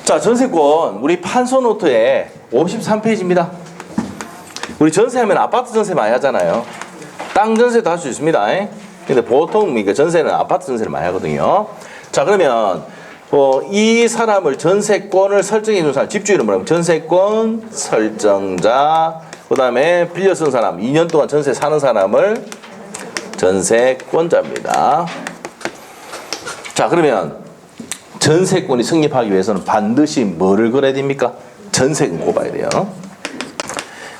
자, 전세권 우리 판서 노트에 53페이지입니다. 우리 전세하면 아파트 전세 많이 하잖아요. 땅 전세도 할 수 있습니다. 근데 보통 전세는 아파트 전세를 많이 하거든요. 자, 그러면 이 사람을 전세권을 설정해 준 사람, 집주인은 뭐냐면 전세권 설정자, 그 다음에 빌려 쓴 사람, 2년 동안 전세 사는 사람을 전세권자입니다. 자, 그러면 전세권이 성립하기 위해서는 반드시 뭐를 걸어야 됩니까? 전세금 꼽아야 돼요.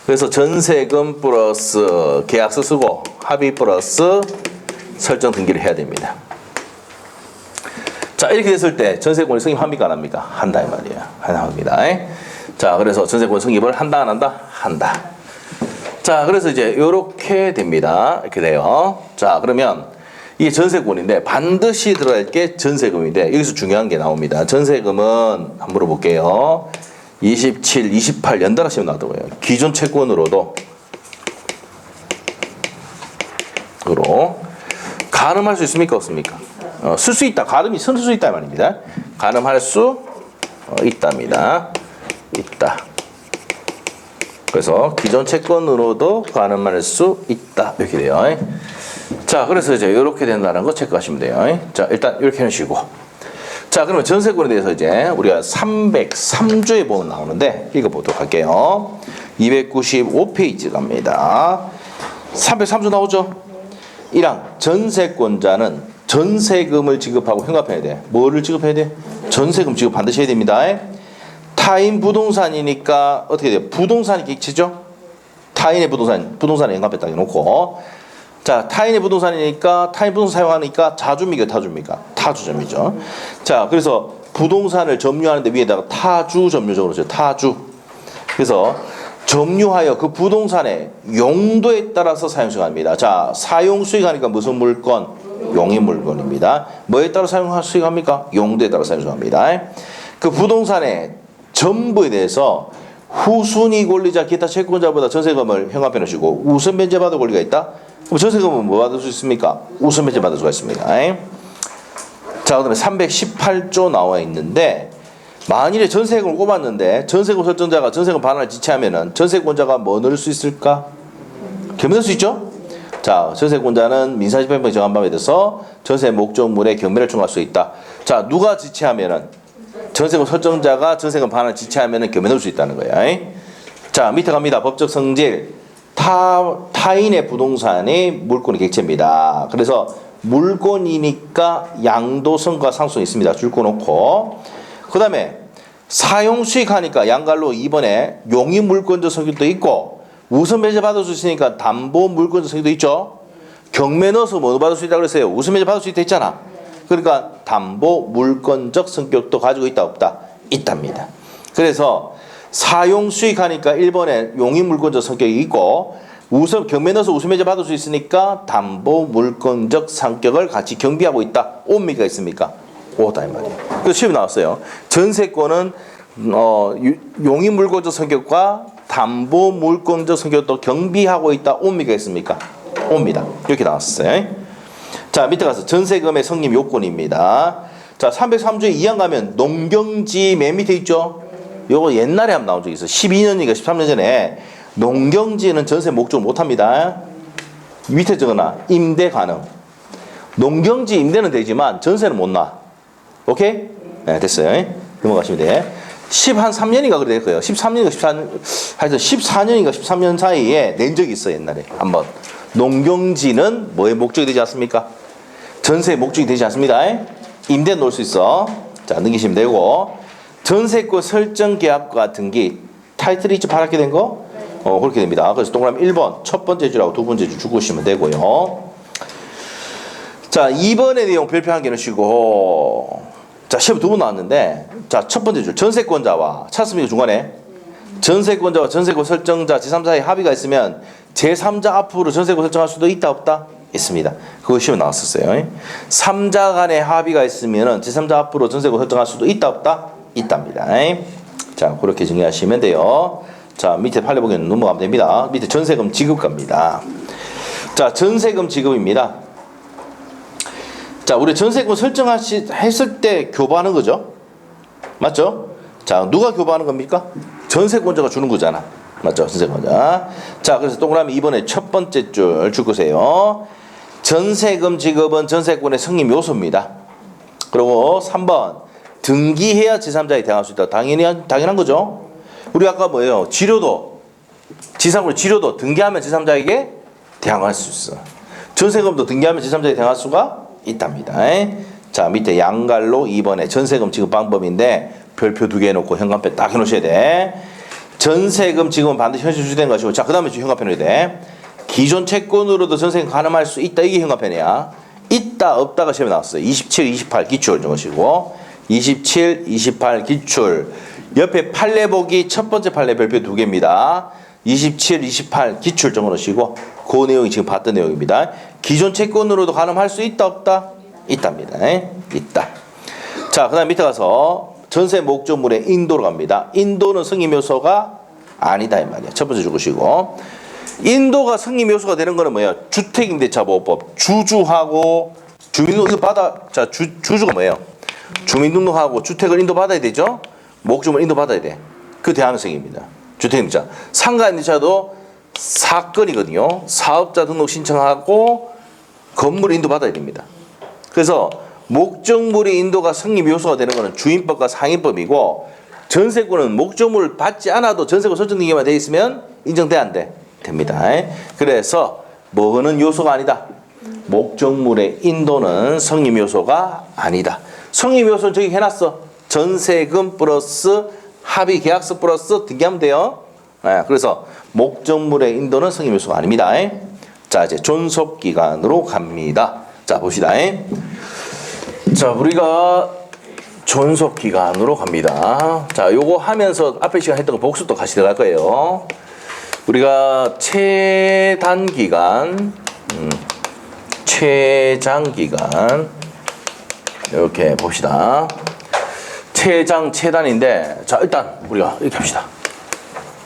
그래서 전세금 플러스 계약서 쓰고 합의 플러스 설정 등기를 해야 됩니다. 자, 이렇게 됐을 때 전세권이 성립합니까? 안 합니까? 한다 이 말이에요. 안 합니다. 자, 그래서 전세권 성립을 한다 안 한다? 한다. 자, 그래서 이제 이렇게 됩니다. 이렇게 돼요. 자, 그러면 이게 전세권인데 반드시 들어갈 게 전세금인데 여기서 중요한 게 나옵니다. 전세금은 한번 물어볼게요. 27, 28 연달아 시험 나왔다고요. 기존 채권으로도 가늠할 수 있습니까? 없습니까? 쓸 수 있다. 가늠이 쓸 수 있다 말입니다. 가늠할 수 있답니다. 있다. 그래서 기존 채권으로도 가늠할 수 있다. 이렇게 돼요. 자, 그래서 이제 이렇게 된다는 거 체크하시면 돼요. 자, 일단 이렇게 해주시고. 자, 그러면 전세권에 대해서 이제 우리가 303조에 보면 나오는데 읽어보도록 할게요. 295페이지 갑니다. 303조 나오죠? 1항 전세권자는 전세금을 지급하고 현금화해야 돼. 뭐를 지급해야 돼? 전세금 지급 반드시 해야 됩니다. 타인 부동산이니까 어떻게 돼요? 부동산이 객체죠? 타인의 부동산에 현금화했다 해놓고, 자, 타인의 부동산이니까 타인 부동산 사용하니까 자주입니까? 타주입니까? 타주점이죠. 자, 그래서 부동산을 점유하는데 위에다가 타주 점유적으로 죠. 타주. 그래서 점유하여 그 부동산의 용도에 따라서 사용 수익합니다. 자, 사용 수익하니까 무슨 물건? 용의 물건입니다. 뭐에 따라 사용 수익합니까? 용도에 따라 사용 수익합니다. 그 부동산의 전부에 대해서 후순위 권리자 기타 채권자보다 전세금을 현금화해 놓으시고 우선 변제받을 권리가 있다? 그럼 전세금은 뭐 받을 수 있습니까? 우선 변제 받을 수가 있습니다. 자, 그다음에 318조 나와 있는데 만일에 전세금을 꼽았는데 전세금 설정자가 전세금 반환을 지체하면은 전세권자가 뭐 넣을 수 있을까? 겸 넣을 수 있죠? 자, 전세권자는 민사집행법에 정한 바에 대해서 전세 목적물에 경매를 청구할 수 있다. 자, 누가 지체하면은 전세금 설정자가 전세금 반환을 지체하면은 겸해 넣을 수 있다는 거예요. 자, 밑에 갑니다. 법적 성질. 타인의 부동산이 물권의 객체입니다. 그래서 물권이니까 양도성과 상속이 있습니다. 줄 거 놓고. 그 다음에 사용 수익하니까 양갈로 2번에 용의 물권적 성격도 있고 우선 배제 받을 수 있으니까 담보 물권적 성격도 있죠. 경매 넣어서 뭐 받을 수 있다고 그랬어요? 우선 배제 받을 수 있다 했잖아. 그러니까 담보 물권적 성격도 가지고 있다 없다? 있답니다. 그래서 사용 수익하니까 1번에 용의 물권적 성격이 있고 우선 경매 넣어서 우선 배제 받을 수 있으니까 담보 물권적 성격을 같이 경비하고 있다. 옵니까 있습니까? 오다 이 말이에요. 그래서 시험이 나왔어요. 전세권은 용의 물권적 성격과 담보 물권적 성격도 경비하고 있다. 옵니까 있습니까? 옵니다. 이렇게 나왔어요. 자, 밑에 가서 전세금의 성립 요건입니다. 자, 303조에 2항 가면 농경지 맨 밑에 있죠? 요거 옛날에 한번 나온 적이 있어요. 12년인가 13년 전에 농경지는 전세 목적을 못합니다. 밑에 적어놔. 임대 가능. 농경지 임대는 되지만 전세는 못 놔. 오케이? 네, 됐어요. 넘어가시면 돼. 13년인가 그래 될 거예요. 13년인가 14년, 하여튼 14년인가 13년 사이에 낸 적이 있어 옛날에 한번. 농경지는 뭐의 목적이 되지 않습니까? 전세의 목적이 되지 않습니다. 임대 놓을 수 있어. 자, 넘기시면 되고. 전세권 설정 계약과 등기 타이틀이 있죠? 파랗게 된 거? 그렇게 됩니다. 그래서 동그라미 1번 첫 번째 줄하고 두 번째 줄 주시면 되고요. 자, 2번의 내용 별표한 개 넣으시고, 자, 시험 두 번 나왔는데, 자, 첫 번째 줄 전세권자와 찾습니까? 중간에 전세권자와 전세권 설정자 제3자의 합의가 있으면 제3자 앞으로 전세권 설정할 수도 있다 없다? 있습니다. 그거 시험 나왔었어요. 3자 간의 합의가 있으면 제3자 앞으로 전세권 설정할 수도 있다 없다? 있답니다. 자, 그렇게 정리하시면 돼요. 자, 밑에 판례보기는 넘어가면 됩니다. 밑에 전세금 지급 갑니다. 자, 전세금 지급입니다. 자, 우리 전세금 설정했을 때 교부하는 거죠. 맞죠? 자, 누가 교부하는 겁니까? 전세권자가 주는 거잖아. 맞죠? 전세권자. 자, 그래서 동그라미 2번에 첫 번째 줄 줄거세요. 전세금 지급은 전세권의 성립 요소입니다. 그리고 3번 등기해야 제3자에 대항할 수 있다. 당연한 거죠. 우리 아까 뭐예요? 지료도 지상으로 지료도 등기하면 제3자에게 대항할 수 있어. 전세금도 등기하면 제3자에게 대항할 수가 있답니다. 자, 밑에 양갈로 2번에 전세금 지급 방법인데 별표 2개 해놓고 현관펜 딱 해놓으셔야 돼. 전세금 지급은 반드시 현실 주된 것이고, 자, 그 다음에 현관펜 해야 돼. 기존 채권으로도 전세금 가늠할 수 있다. 이게 현관펜이야. 있다 없다가 시험에 나왔어요. 27, 28 기출 정하시고 27, 28 기출. 옆에 판례 보기 첫 번째 판례 별표 2개입니다. 27, 28 기출 정하시고 그 내용이 지금 봤던 내용입니다. 기존 채권으로도 가늠할 수 있다 없다? 있답니다. 있다. 자, 그 다음 밑에 가서 전세 목적물의 인도로 갑니다. 인도는 성립 요소가 아니다 이 말이야. 첫 번째 적으시고, 인도가 성립 요소가 되는 거는 뭐예요? 주택임대차보호법 주주하고 주민등록 이거 받아. 자, 주주가 뭐예요? 주민등록하고 주택을 인도받아야 되죠. 목적물 인도받아야 돼. 그 대항성입니다. 주택임대차. 상가임대차도 사건이거든요. 사업자 등록 신청하고 건물 인도받아야 됩니다. 그래서 목적물의 인도가 성립 요소가 되는 것은 주임법과 상임법이고, 전세권은 목적물을 받지 않아도 전세권 설정등기만 돼 있으면 인정돼 안 돼? 됩니다. 그래서 뭐는 요소가 아니다. 목적물의 인도는 성립 요소가 아니다. 성립 요소는 저기 해놨어. 전세금 플러스 합의 계약서 플러스 등기하면 돼요. 그래서 목적물의 인도는 성립 요소가 아닙니다. 자, 이제 존속기간으로 갑니다. 자, 봅시다. 자, 우리가 존속기간으로 갑니다. 자, 요거 하면서 앞에 시간 했던 거 복습도 같이 들어갈 거예요. 우리가 최단기간, 최장기간 이렇게 봅시다. 최단인데, 자, 일단 우리가 이렇게 합시다.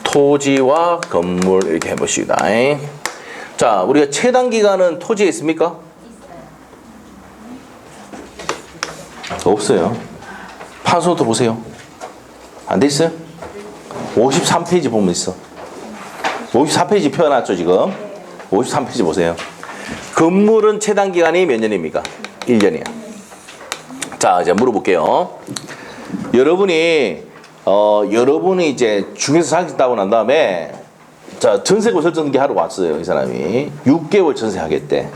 토지와 건물 이렇게 해봅시다. 자, 우리가 최단기간은 토지에 있습니까? 없어요. 판소도 보세요. 안 돼 있어요? 53페이지 보면 있어. 54페이지 펴놨죠 지금. 53페이지 보세요. 건물은 최단기간이 몇 년입니까? 1년이야. 자, 이제 물어볼게요. 여러분이 이제 중개사 자격증 따고 난 다음에, 자, 전세권 설정등기 하러 왔어요. 이 사람이 6개월 전세하겠대.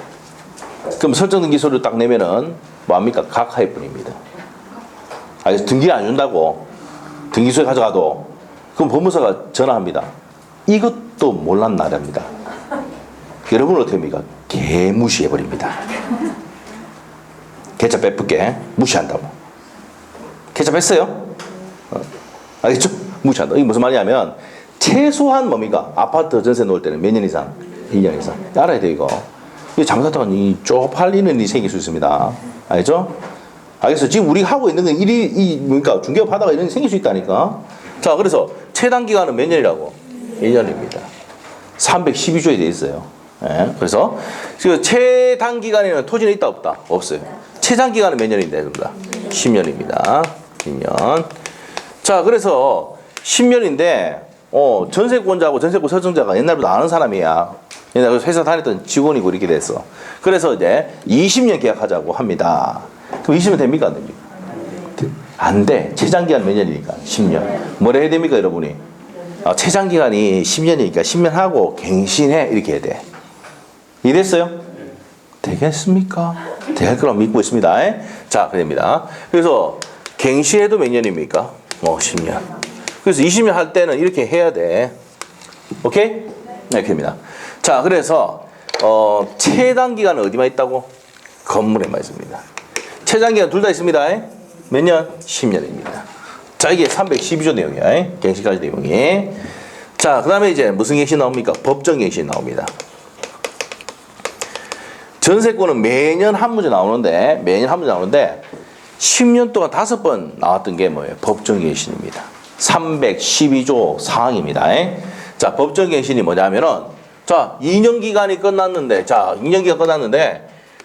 그럼 설정등기 서류 딱 내면은 뭐합니까? 각하일 뿐입니다. 아니, 등기를 안 준다고 등기소에 가져가도, 그럼 법무사가 전화합니다. 이것도 몰랐나랍니다. 여러분은 어떻게 합니까? 개무시해버립니다. 계좌 빼쁘게 무시한다고. 계좌 뺐어요? 알겠죠? 무시한다. 이게 무슨 말이냐면, 최소한 뭡니까? 아파트 전세 놓을 때는 몇 년 이상? 1년 이상. 알아야 돼, 이거. 이거 잘못하다가 쪽팔리는 일이 생길 수 있습니다. 알죠? 알겠어. 지금 우리가 하고 있는 건 그러니까 중개업 하다가 이런 일이 생길 수 있다니까. 자, 그래서 최단기간은 몇 년이라고? 1년입니다. 312조에 돼 있어요. 그래서 지금 최단기간에는 토지는 있다 없다? 없어요. 최장기간은 몇 년인데? 10년입니다. 10년. 자, 그래서 10년인데 전세권자하고 전세권 설정자가 옛날부터 아는 사람이야. 옛날에 회사 다녔던 직원이고 이렇게 됐어. 그래서 이제 20년 계약하자고 합니다. 그럼 20년 됩니까? 안 됩니까? 안 돼. 최장기간 몇 년이니까? 10년. 뭐라 해야 됩니까, 여러분이? 최장기간이 10년이니까 10년 하고 갱신해. 이렇게 해야 돼. 이해됐어요? 되겠습니까? 될 거라고 믿고 있습니다. 자, 그럽니다. 그래서 갱신해도 몇 년입니까? 10년. 그래서 20년 할 때는 이렇게 해야 돼. 오케이? 네, 이렇게입니다. 자, 그래서 최단기간은 어디만 있다고? 건물에만 있습니다. 최장기간 둘 다 있습니다. 몇 년? 10년입니다. 자, 이게 312조 내용이야. 갱신까지 내용이. 자, 그 다음에 이제 무슨 갱신 나옵니까? 법정 갱신 나옵니다. 전세권은 매년 한 문제 나오는데 10년 동안 5번 나왔던 게 뭐예요? 법정 갱신입니다. 312조 사항입니다. 자, 법정 갱신이 뭐냐면은, 자, 2년 기간이 끝났는데,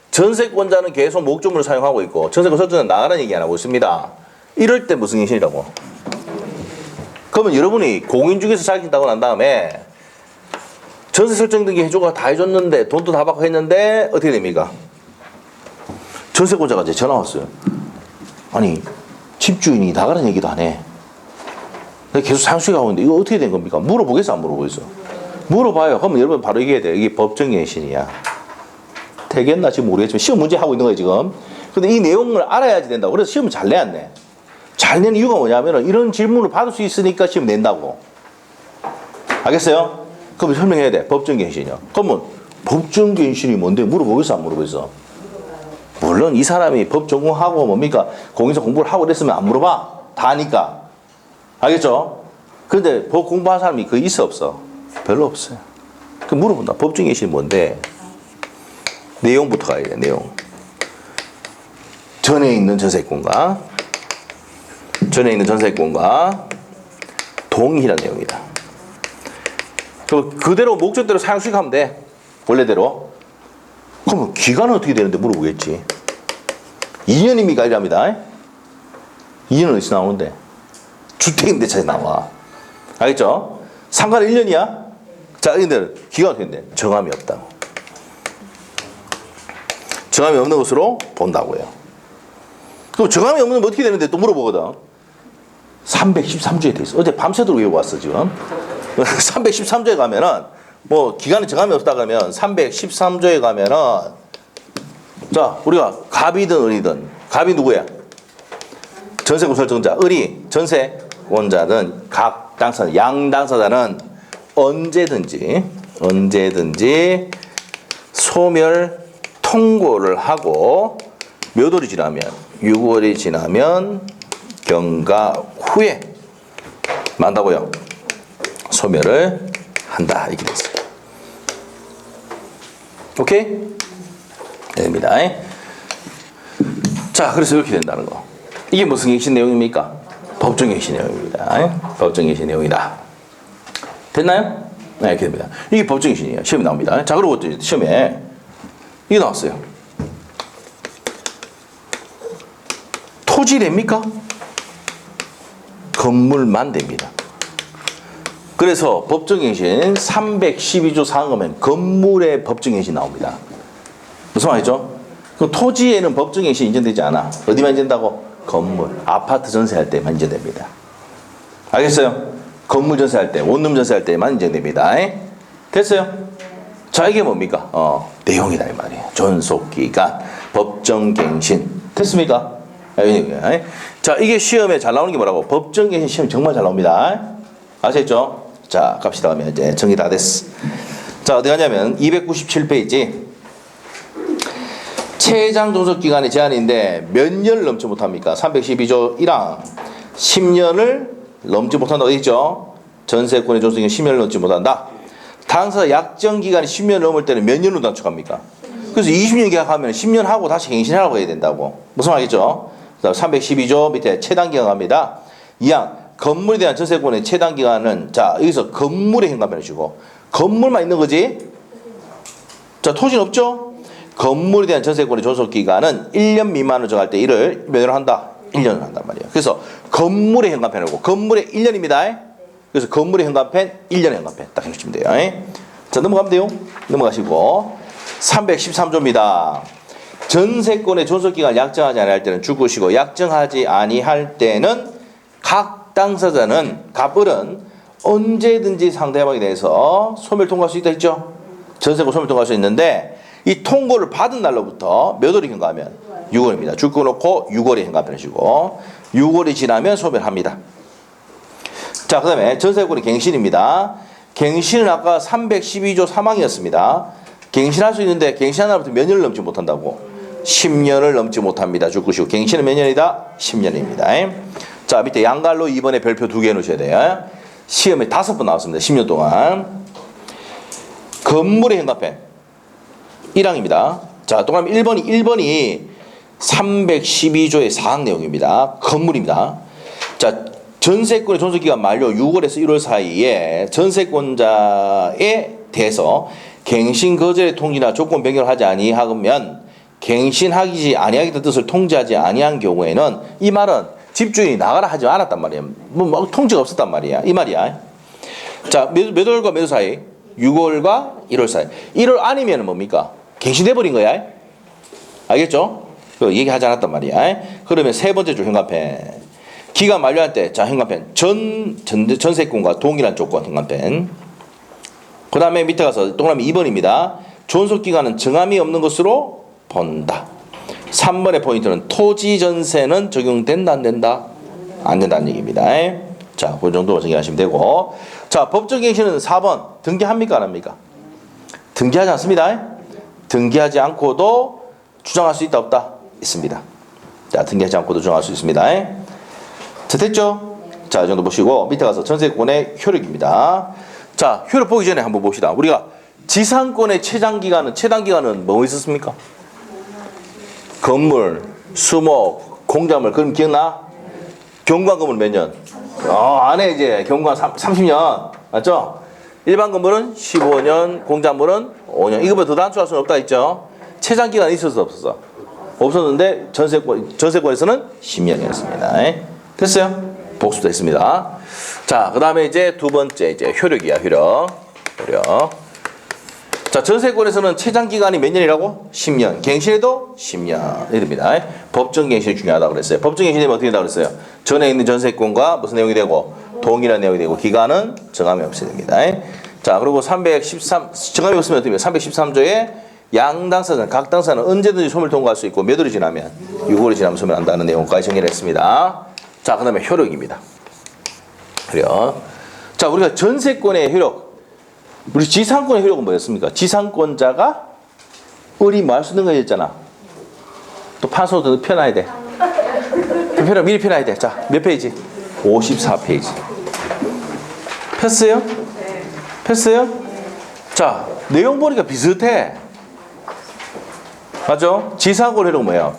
전세권자는 계속 목적물을 사용하고 있고 전세권 설정자는 나가라는 얘기 안 하고 있습니다. 이럴 때 무슨 갱신이라고? 그러면 여러분이 공인중개사 자격증 따고 난 다음에 전세 설정 등기 해줘가 다 해줬는데 돈도 다 받고 했는데 어떻게 됩니까? 전세권자가 이제 전화 왔어요. 아니 집주인이 나가라는 얘기도 안 해. 계속 상수가 오는데 이거 어떻게 된 겁니까? 물어보겠어 안 물어보겠어? 물어봐요. 그러면 여러분 바로 얘기해야 돼요. 이게 법정갱신이야. 되겠나 지금 모르겠지만 시험 문제 하고 있는 거예요 지금. 근데 이 내용을 알아야지 된다고. 그래서 시험을 잘 내야 돼. 잘 내는 이유가 뭐냐면 이런 질문을 받을 수 있으니까 시험 낸다고. 알겠어요? 그럼 설명해야 돼. 법정갱신이요. 그러면 법정갱신이 뭔데 물어보겠어 안 물어보겠어? 물론 이 사람이 법 전공하고 뭡니까 공인사 공부를 하고 그랬으면 안 물어봐. 다 아니까. 알겠죠? 근데 법 공부한 사람이 그 있어 없어? 별로 없어요. 그 물어본다. 법정갱신이 뭔데? 내용부터 가야 돼. 내용. 전에 있는 전세권과 동일한 내용이다. 그대로 목적대로 사용식하면 돼. 원래대로. 그러면 기간은 어떻게 되는데 물어보겠지. 2년입니까? 이랍니다. 2년은 어디서 나오는데? 주택임대차에 나와. 알겠죠? 상가는 1년이야? 자, 근데 기간은 어떻게 되는데? 정함이 없다고. 정함이 없는 것으로 본다고요. 그럼 정함이 없는 건 어떻게 되는데 또 물어보거든. 313조에 돼 있어. 어제 밤새도록 외워왔어 지금. 313조에 가면은 뭐 기간에 정함이 없다 그러면 313조에 가면은 자 우리가 갑이든 을이든 갑이 누구야? 전세권 설정자. 을이 전세권자든 각 당사자 양 당사자는 언제든지 소멸 통고를 하고 몇 월이 지나면 6월이 지나면 경과 후에 만다고요. 소멸을 한다 이렇게 됐어요. 오케이? 됩니다. 자, 그래서 이렇게 된다는 거. 이게 무슨 갱신 내용입니까? 법정갱신 내용입니다. 법정갱신 내용이다. 됐나요? 네, 이렇게 됩니다. 이게 법정갱신이에요. 시험에 나옵니다. 자, 그리고 시험에 이게 나왔어요. 토지 됩니까? 건물만 됩니다. 그래서 법정갱신 312조 4항 가면 건물의 법정갱신 나옵니다. 무슨 말이죠? 그 토지에는 법정갱신 인정되지 않아. 어디만 인정된다고? 건물, 아파트 전세할 때만 인정됩니다. 알겠어요? 건물 전세할 때, 원룸 전세할 때만 인정됩니다. 됐어요? 자, 이게 뭡니까? 내용이다 이 말이에요. 존속기간, 법정갱신. 됐습니까? 자, 이게 시험에 잘 나오는 게 뭐라고? 법정갱신 시험 정말 잘 나옵니다. 아셨죠? 자, 갑시다. 그러면 이제 정리 다 됐어. 자, 어디 가냐면 297페이지. 최장 존속기간의 제한인데 몇 년을 넘지 못합니까? 312조 1항 10년을 넘지 못한다. 어디 있죠? 전세권의 존속기간 10년을 넘지 못한다. 당사자 약정기간이 10년을 넘을 때는 몇 년으로 단축합니까? 그래서 20년 계약하면 10년 하고 다시 갱신하라고 해야 된다고. 무슨 말이죠? 312조 밑에 최단기간 갑니다. 2항 건물에 대한 전세권의 최단기간은 자 여기서 건물에 현관변을 주고 건물만 있는 거지. 자 토지는 없죠. 건물에 대한 전세권의 존속기간은 1년 미만으로 정할 때 이를 몇 년을 한다? 1년을 한단 말이에요. 그래서 건물의 현관펜이고 건물의 1년입니다. 그래서 건물의 현관펜 1년의 현관펜 딱 해주시면 돼요. 자 넘어가면 돼요. 넘어가시고 313조입니다. 전세권의 존속기간을 약정하지 아니할 때는 죽으시고 약정하지 아니할 때는 각 당사자는 갑을은 언제든지 상대방에 대해서 소멸 통과할 수 있다 했죠. 전세권 소멸 통과할 수 있는데 이 통고를 받은 날로부터 몇 월이 현가하면 6월입니다. 죽고 놓고 6월에 현가편이시고 6월이 지나면 소멸합니다. 자, 그 다음에 전세권의 갱신입니다. 갱신은 아까 312조 3항이었습니다. 갱신할 수 있는데 갱신한 날부터 몇 년을 넘지 못한다고? 10년을 넘지 못합니다. 죽으시고 갱신은 몇 년이다? 10년입니다. 자, 밑에 양갈로 2번에 별표 2개 놓으셔야 돼요. 시험에 5번 나왔습니다. 10년 동안. 건물의 현가편 1항입니다. 자, 동그라미 1번이 312조의 4항 내용입니다. 건물입니다. 자, 전세권의 존속기간 만료 6월에서 1월 사이에 전세권자에 대해서 갱신 거절의 통지나 조건 변경을 하지 아니하면 갱신하지 아니하겠다는 뜻을 통지하지 아니한 경우에는 이 말은 집주인이 나가라 하지 않았단 말이야. 뭐 통지가 없었단 말이야. 이 말이야. 자, 몇 월과 몇 월 사이? 6월과 1월 사이. 1월 아니면 뭡니까? 갱신돼 버린 거야. 알겠죠? 그 얘기하지 않았단 말이야. 그러면 세 번째 줄 현관펜. 기간 만료할 때, 자, 현관펜. 전세권과 동일한 조건 현관펜. 그 다음에 밑에 가서 동그라미 2번입니다. 존속기간은 정함이 없는 것으로 본다. 3번의 포인트는 토지 전세는 적용된다, 안 된다? 안 된다는 얘기입니다. 자, 그 정도 정리하시면 되고. 자, 법정 갱신은 4번. 등기합니까, 안 합니까? 등기하지 않습니다. 등기하지 않고도 주장할 수 있다, 없다? 있습니다. 자, 등기하지 않고도 주장할 수 있습니다. 자, 됐죠? 자, 이 정도 보시고 밑에 가서 전세권의 효력입니다. 자, 효력 보기 전에 한번 봅시다. 우리가 지상권의 최단기간은 뭐 있었습니까? 건물, 수목, 공작물. 그럼 기억나? 경관 건물 몇 년? 안에 이제 경관 30년. 맞죠? 일반 건물은 15년, 공작물은 5년. 이거보다 더 단축할 수는 없다 했죠? 최장기간 있었어, 없었어? 없었는데 전세권에서는 10년이었습니다. 됐어요? 복습됐습니다. 자, 그 다음에 이제 두 번째 이제 효력이야, 효력. 자, 전세권에서는 최장기간이 몇 년이라고? 10년. 갱신에도 10년. 이럽니다. 법정갱신이 중요하다고 그랬어요. 법정갱신이 어떻게 된다고 그랬어요? 전에 있는 전세권과 무슨 내용이 되고? 동일한 내용이 되고, 기간은 정함이 없어야 됩니다. 자, 그리고 313, 정함이 없으면 어떻게 됩니까? 313조에 양당사자는, 각 당사는 언제든지 소멸 통과할 수 있고, 몇 월이 지나면? 6월이 지나면 소멸한다는 내용까지 정리를 했습니다. 자, 그 다음에 효력입니다. 효력. 자, 우리가 전세권의 효력. 우리 지상권의 효력은 뭐였습니까? 지상권자가 을이 뭐 할 수 있는 거였잖아. 또 판소도 펴놔야 돼. 미리 펴놔야 돼. 자, 몇 페이지? 54페이지. 폈어요? 폈어요? 자, 내용 보니까 비슷해. 맞죠? 지상권 효력은 뭐예요?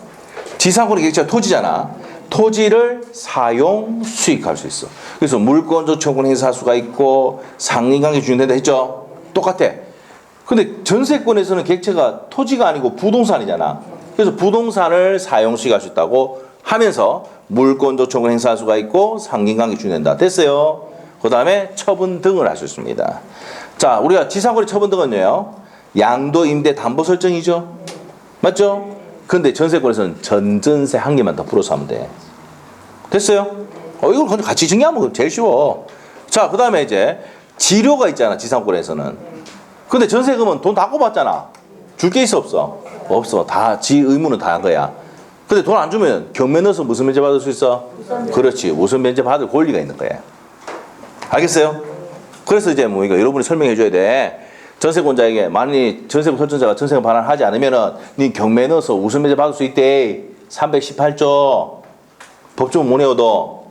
지상권이 객체가 토지잖아. 토지를 사용, 수익할 수 있어. 그래서 물권적 청구 행사할 수가 있고 상린관계 준용된다 했죠? 똑같아. 근데 전세권에서는 객체가 토지가 아니고 부동산이잖아. 그래서 부동산을 사용, 수익할 수 있다고 하면서 물권적 청구 행사할 수가 있고 상린관계 준용된다. 됐어요? 그 다음에 처분 등을 할 수 있습니다. 자, 우리가 지상권의 처분 등은요, 양도, 임대, 담보 설정이죠? 맞죠? 근데 전세권에서는 전전세 한 개만 더 풀어서 하면 돼. 됐어요? 이걸 같이 정리하면 제일 쉬워. 자, 그 다음에 이제 지료가 있잖아, 지상권에서는. 근데 전세금은 돈 다 꼽았잖아. 줄 게 있어, 없어? 없어. 다, 지 의무는 다 한 거야. 근데 돈 안 주면 경매 넣어서 무슨 면제 받을 수 있어? 그렇지. 무슨 면제 받을 권리가 있는 거야. 알겠어요? 그래서 이제 뭐 이거 여러분이 설명해 줘야 돼. 전세권자에게 만약에 전세권 설정자가 전세금 반환하지 않으면은 네 경매 넣어서 우선 면제 받을 수 있대. 318조. 법조문 못 외워도.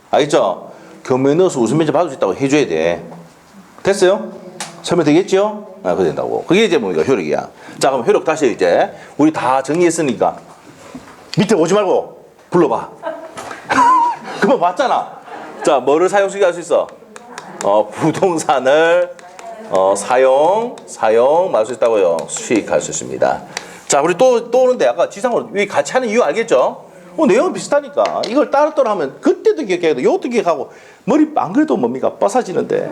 알겠죠? 경매 넣어서 우선 면제 받을 수 있다고 해줘야 돼. 됐어요? 설명 되겠죠? 그래 된다고. 그게 이제 뭡니까? 효력이야. 자, 그럼 효력 다시 이제 우리 다 정리했으니까 밑에 오지 말고 불러봐. 그만 봤잖아. 자, 뭐를 사용 수익할 수 있어? 부동산을 사용 할 수 있다고요. 수익할 수 있습니다. 자, 우리 또 오는데 아까 지상으로 위 같이 하는 이유 알겠죠? 내용은 비슷하니까 이걸 따로따로 하면 그때도 기억해야 돼. 이것도 기억하고 머리 안 그래도 뭡니까? 뻗어지는데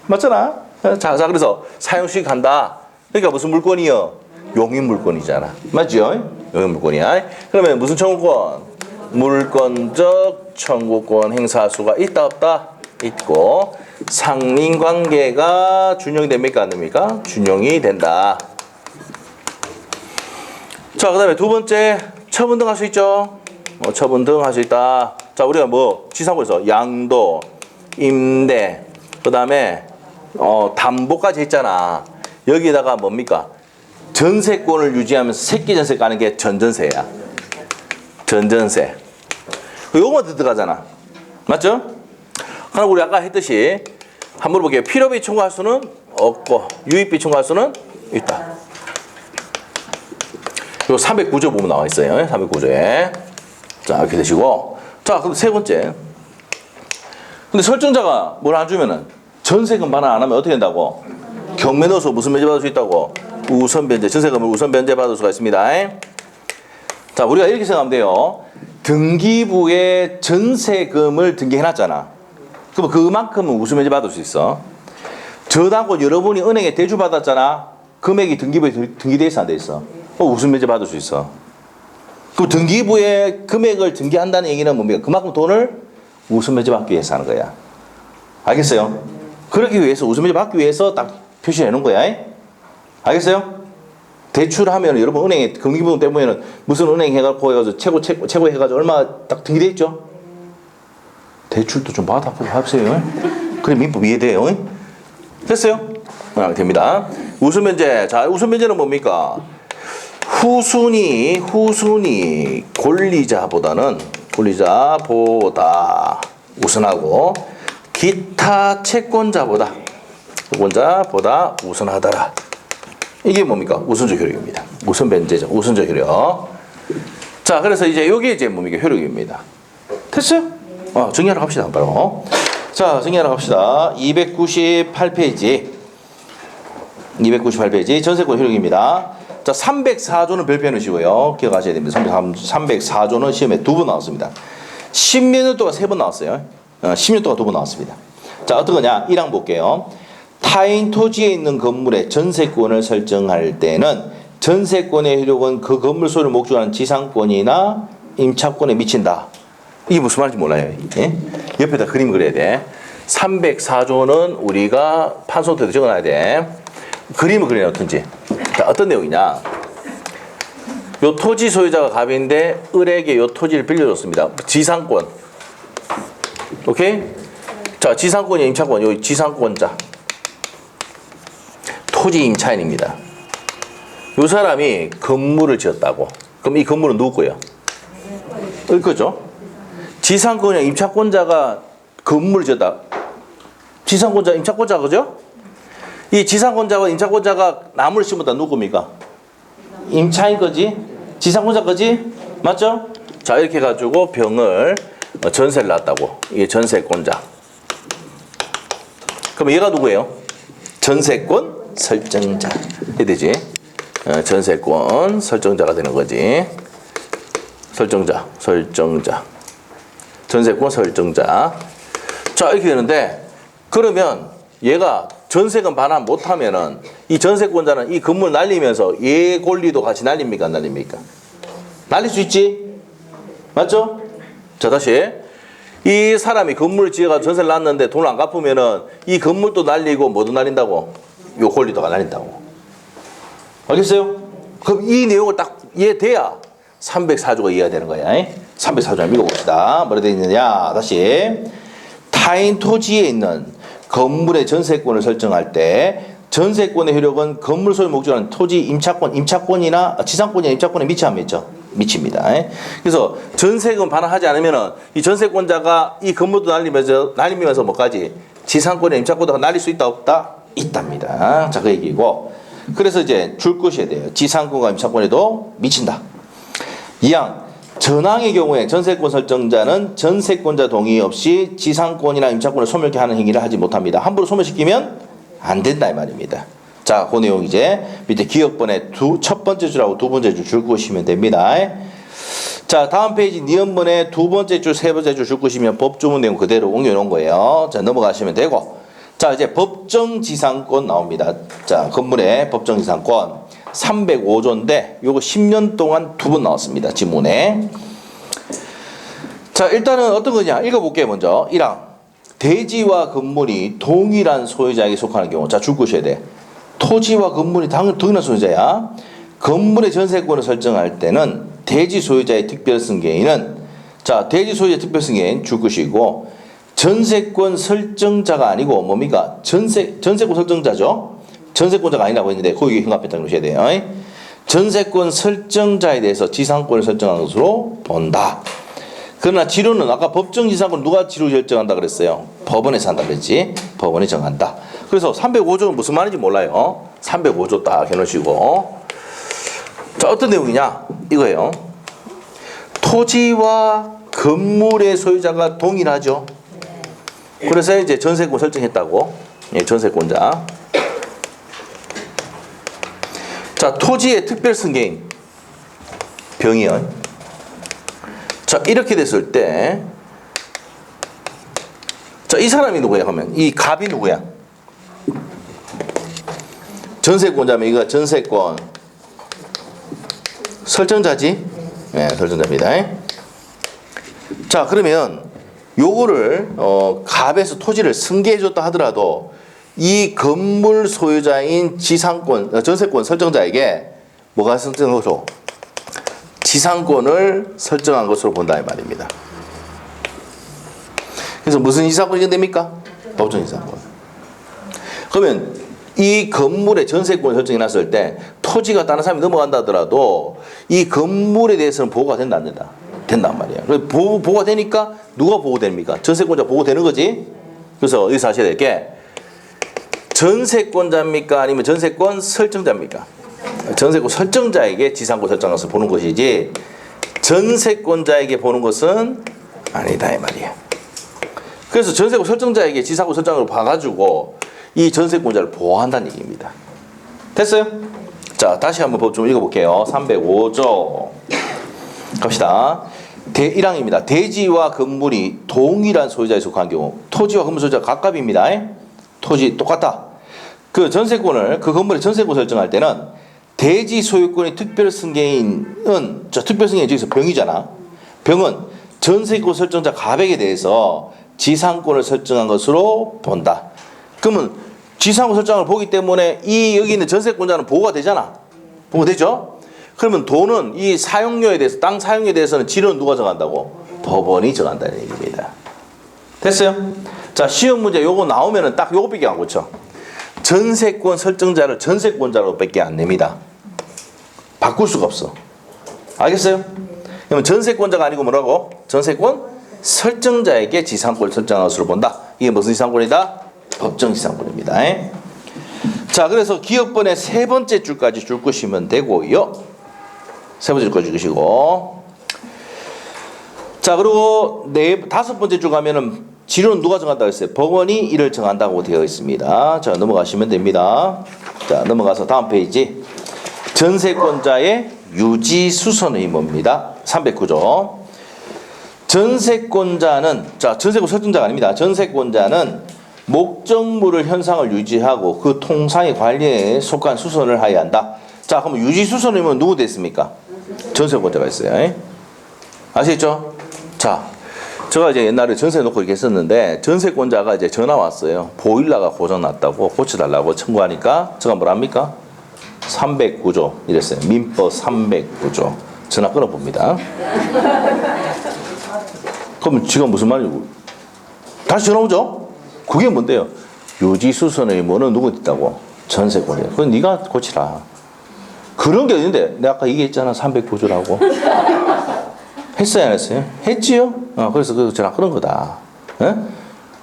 맞잖아. 자, 그래서 사용 수익한다. 그러니까 무슨 물건이요? 용인 물건이잖아. 맞죠? 용인 물건이야. 그러면 무슨 청구권? 물권적 청구권 행사할 수가 있다 없다? 있고 상린관계가 준용이 됩니까? 안 됩니까? 준용이 된다. 자, 그 다음에 두 번째 처분 등 할 수 있죠? 처분 등 할 수 있다. 자, 우리가 뭐 지상권에서 양도, 임대, 그 다음에 담보까지 했잖아. 여기에다가 뭡니까? 전세권을 유지하면서 새끼 전세 까는 게 전전세야. 전전세. 요거만 들어가잖아. 맞죠? 그럼 우리 아까 했듯이 한번 물어볼게요. 필요비 청구할 수는 없고 유익비 청구할 수는 있다. 요 309조 보면 나와 있어요. 309조에. 자, 이렇게 되시고. 자, 그럼 세 번째. 근데 설정자가 뭘 안 주면은 전세금 반환 안 하면 어떻게 된다고? 경매 넣어서 무슨 면제 받을 수 있다고? 우선 변제. 전세금을 우선 변제 받을 수가 있습니다. 자, 우리가 이렇게 생각하면 돼요. 등기부에 전세금을 등기해놨잖아. 그럼 그만큼은 우수면제 받을 수 있어. 저당권 여러분이 은행에 대주받았잖아. 금액이 등기부에 등기돼 있어 안 돼 있어? 우수면제 받을 수 있어. 그 등기부에 금액을 등기한다는 얘기는 뭡니까? 그만큼 돈을 우수면제 받기 위해서 하는 거야. 알겠어요? 그러기 위해서 우수면제 받기 위해서 딱 표시해 놓은 거야. 알겠어요? 대출하면 여러분 은행에 금기부등 때문에는 무슨 은행 해갖고 최고 해가지고 얼마 딱 등기돼 있죠? 대출도 좀 받아보세요. 그래 민법 이해돼요. 됐어요? 됩니다. 우수면제. 자, 우수면제는 뭡니까? 후순위 권리자보다 우선하고 기타 채권자보다 우선하더라. 이게 뭡니까? 우선적 효력입니다. 우선변제죠. 우선적 효력. 자, 그래서 이제 여기 이제 뭡니까? 효력입니다. 됐어요? 정리하러 갑시다. 바로. 자, 정리하러 갑시다. 298페이지. 전세권 효력입니다. 자, 304조는 별표해 놓으시고요. 기억하셔야 됩니다. 304조는 시험에 2번 나왔습니다. 10년 동안 3번 나왔어요. 10년 동안 2번 나왔습니다. 자, 어떤 거냐? 1항 볼게요. 타인 토지에 있는 건물의 전세권을 설정할 때는 전세권의 효력은 그 건물 소유를 목적으로 하는 지상권이나 임차권에 미친다. 이게 무슨 말인지 몰라요. 예? 옆에다 그림 그려야 돼. 304조는 우리가 판소 때도 적어놔야 돼. 그림을 그려놓든지. 자, 어떤 내용이냐. 요 토지 소유자가 갑인데 을에게 요 토지를 빌려줬습니다. 지상권. 오케이? 자, 지상권이 임차권. 요 지상권자. 토지 임차인입니다. 요 사람이 건물을 지었다고. 그럼 이 건물은 누구 거예요? 을 거죠? 지상권이나 임차권자가 건물을 지었다. 지상권자, 임차권자 그죠? 이 지상권자와 임차권자가 나무를 심었다. 누구 겁니까? 임차인 거지? 지상권자 거지? 맞죠? 자, 이렇게 해가지고 병을 전세를 놨다고. 이게 전세권자. 그럼 얘가 누구예요? 전세권 설정자. 해야 되지? 전세권 설정자가 되는 거지. 설정자. 전세권 설정자. 자, 이렇게 되는데, 그러면 얘가 전세금 반환 못하면은 이 전세권자는 이 건물 날리면서 얘 권리도 같이 날립니까? 안 날립니까? 날릴 수 있지? 맞죠? 자, 다시. 이 사람이 건물을 지어가지고 전세를 놨는데 돈을 안 갚으면은 이 건물도 날리고 뭐도 날린다고? 요 권리도가 날린다고. 알겠어요? 그럼 이 내용을 딱 이해돼야 304조가 이해가 되는 거야. 304조 읽어봅시다. 뭐라 되어 있느냐. 다시. 타인 토지에 있는 건물의 전세권을 설정할 때 전세권의 효력은 건물 소유 목적으로 하는 토지 임차권이나 지상권이나 임차권에 미칩니다. 그래서 전세금 반환하지 않으면은 이 전세권자가 이 건물도 날리면서 뭐까지 지상권이나 임차권도 날릴 수 있다 없다? 있답니다. 자, 그 얘기고. 그래서 이제 줄 것이어야 돼요. 지상권과 임차권에도 미친다. 2항. 전항의 경우에 전세권 설정자는 전세권자 동의 없이 지상권이나 임차권을 소멸케 하는 행위를 하지 못합니다. 함부로 소멸시키면 안 된다 이 말입니다. 자, 그 내용 이제 밑에 기억번에 첫 번째 줄하고 두 번째 줄 줄 것이면 됩니다. 자, 다음 페이지 니은번에 두 번째 줄, 세 번째 줄 줄 것이면 법조문 내용 그대로 옮겨놓은 거예요. 자, 넘어가시면 되고. 자, 이제 법정지상권 나옵니다. 자, 건물의 법정지상권 305조인데 요거 10년 동안 2번 나왔습니다. 지문에. 자, 일단은 어떤 거냐 읽어볼게요. 먼저 1항. 대지와 건물이 동일한 소유자에게 속하는 경우. 자, 줄 것이어야 돼. 토지와 건물이 동일한 소유자야. 건물의 전세권을 설정할 때는 대지 소유자의 특별승계인은, 자, 대지 소유자의 특별승계인 줄 것이고, 전세권 설정자가 아니고 뭡니까? 전세권 설정자죠. 전세권자가 아니라고 했는데 거기 흥합했다고 그러셔야 돼요. 전세권 설정자에 대해서 지상권을 설정하는 것으로 본다. 그러나 지료는 아까 법정 지상권 누가 지료 결정한다 그랬어요? 법원에서 한다 그랬지. 법원이 정한다. 그래서 305조는 무슨 말인지 몰라요. 305조 딱 해놓으시고. 자, 어떤 내용이냐? 이거예요. 토지와 건물의 소유자가 동일하죠. 그래서 이제 전세권 설정했다고. 예, 전세권자. 자, 토지의 특별승계인 병이요. 자, 이렇게 됐을 때, 자, 이 사람이 누구야? 하면 이 갑이 누구야? 전세권자면 이거 전세권 설정자지? 네, 설정자입니다. 자, 그러면 요거를 갑에서 토지를 승계해줬다 하더라도 이 건물 소유자인 지상권, 전세권 설정자에게 뭐가 설정한 것으로? 지상권을 설정한 것으로 본다 이 말입니다. 그래서 무슨 지상권이 됩니까? 법정 지상권. 그러면 이 건물의 전세권 설정이 났을 때 토지가 다른 사람이 넘어간다 하더라도 이 건물에 대해서는 보호가 된다 안 된다? 된단 말이에요. 보호가 되니까 누가 보호됩니까? 전세권자 보호되는 거지. 그래서 여기서 하셔야 될 게 전세권자입니까? 아니면 전세권 설정자입니까? 전세권 설정자에게 지상권 설정한 것을 보는 것이지 전세권자에게 보는 것은 아니다 이 말이에요. 그래서 전세권 설정자에게 지상권 설정을 봐가지고 이 전세권자를 보호한다는 얘기입니다. 됐어요? 자, 다시 한번 법 좀 읽어볼게요. 305조 갑시다. 대1항입니다. 대지와 건물이 동일한 소유자에 속한 경우 토지와 건물 소유자가 각갑입니다. 토지 똑같다. 그 전세권을 그 건물의 전세권 설정할 때는 대지 소유권의 특별승계인은 특별승계인 저기서 병이잖아. 병은 전세권 설정자 갑에게 대해서 지상권을 설정한 것으로 본다. 그러면 지상권 설정을 보기 때문에 이 여기 있는 전세권자는 보호가 되잖아. 보호되죠? 그러면 돈은 이 사용료에 대해서 땅 사용료에 대해서는 지료는 누가 정한다고? 법원이 정한다는 얘기입니다. 됐어요? 자, 시험 문제 요거 나오면은 딱 요거밖에 안 고쳐. 전세권 설정자를 전세권자로 밖에 안 냅니다. 바꿀 수가 없어. 알겠어요? 그러면 전세권자가 아니고 뭐라고? 전세권 설정자에게 지상권을 설정한 것으로 본다. 이게 무슨 지상권이다? 법정 지상권입니다. 자, 그래서 기업번의 세 번째 줄까지 줄 것이면 되고요. 세 번째 줄까지 주시고. 자, 그리고 다섯 번째 줄 가면은 지료는 누가 정한다고 했어요? 법원이 이를 정한다고 되어 있습니다. 자, 넘어가시면 됩니다. 자, 넘어가서 다음 페이지. 전세권자의 유지수선 의무입니다. 309조. 전세권자는, 자, 전세권 설정자가 아닙니다. 전세권자는 목적물을 현상을 유지하고 그 통상의 관리에 속한 수선을 하여야 한다. 자, 그럼 유지수선 의무는 누구 됐습니까? 전세권자가 있어요. 아시겠죠? 자, 제가 이제 옛날에 전세 놓고 이렇게 했었는데 전세권자가 이제 전화 왔어요. 보일러가 고장났다고 고쳐달라고 청구하니까 제가 뭐랍니까? 309조 이랬어요. 민법 309조. 전화 끊어봅니다. 그럼 지금 무슨 말이고? 다시 전화 오죠? 그게 뭔데요? 유지수선 의무는 누구 있다고? 전세권이에요. 그건 네가 고치라. 그런 게 있는데 내가 아까 얘기했잖아. 309조라고. 했어요 안 했어요? 했지요? 그래서 그 전화 끊은 거다. 에?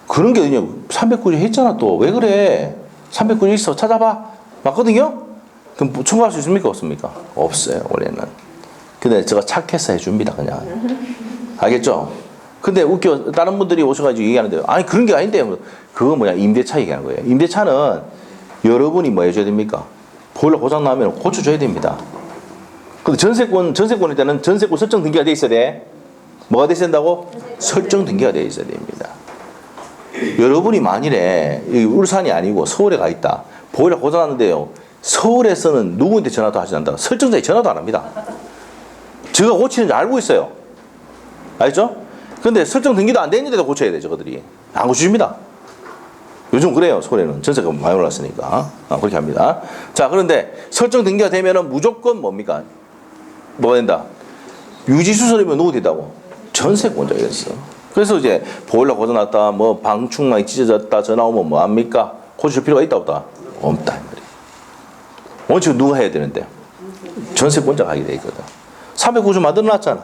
그런 게 어디냐? 309조 했잖아 또. 왜 그래? 309조 있어. 찾아봐. 맞거든요? 그럼 뭐 청구할 수 있습니까? 없습니까? 없어요 원래는. 근데 제가 착해서 해줍니다 그냥. 알겠죠? 근데 웃겨. 다른 분들이 오셔가지고 얘기하는데 아니 그런 게 아닌데 그거 뭐냐 임대차 얘기하는 거예요. 임대차는 여러분이 뭐 해줘야 됩니까? 보일러 고장 나면 고쳐줘야 됩니다. 근데 전세권일 때는 전세권 설정 등기가 돼 있어야 돼. 뭐가 돼 있어야 된다고? 설정 등기가 돼 있어야 됩니다. 여러분이 만일에 여기 울산이 아니고 서울에 가 있다. 보일러 고장 났는데요. 서울에서는 누구한테 전화도 하지 않는다. 설정자에 전화도 안 합니다. 제가 고치는지 알고 있어요. 알죠? 근데 설정 등기도 안 돼 있는데도 고쳐야 돼, 저거들이. 안 고쳐줍니다. 요즘 그래요, 서울에는. 전세가 많이 올랐으니까. 그렇게 합니다. 자, 그런데 설정 등기가 되면은 무조건 뭡니까? 뭐가 된다? 유지수선이면 누구 된다고? 전세권자가 됐어. 그래서 이제 보일러 고장났다, 뭐 방충망이 찢어졌다, 전화 오면 뭐 합니까? 고칠 필요가 있다, 없다? 없다. 원칙은 누가 해야 되는데? 전세권자가 하게 돼 있거든. 309조 만들어놨잖아.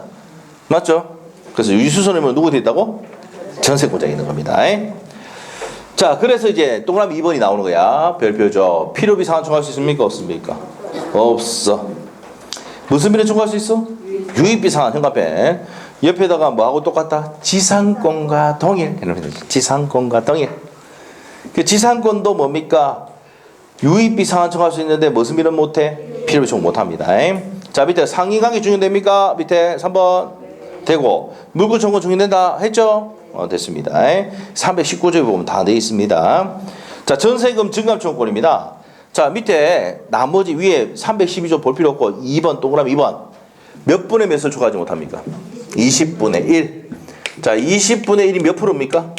맞죠? 그래서 유지수선이면 누구 됐다고? 전세권자가 있는 겁니다. 자, 그래서 이제 동그라미 2번이 나오는 거야. 별표죠. 필요비 상환 청구할 수 있습니까? 없습니까? 없어. 무슨 비를 청구할 수 있어? 유익비 상환 현관펜. 옆에다가 뭐하고 똑같다? 지상권과 동일. 지상권과 동일. 그 지상권도 뭡니까? 유익비 상환 청구할 수 있는데 무슨 비는 못해? 필요비 청구 못합니다. 자, 밑에 상인관계 중요됩니까? 밑에 3번. 되고 물권 청구 중인된다 했죠? 됐습니다. 319조에 보면 다 되어 있습니다. 자, 전세금 증감 청구권입니다. 자, 밑에 나머지 위에 312조 볼 필요 없고 2번 동그라미 2번 몇 분의 몇을 초과하지 못합니까? 20분의 1. 자, 20분의 1이 몇 프로입니까?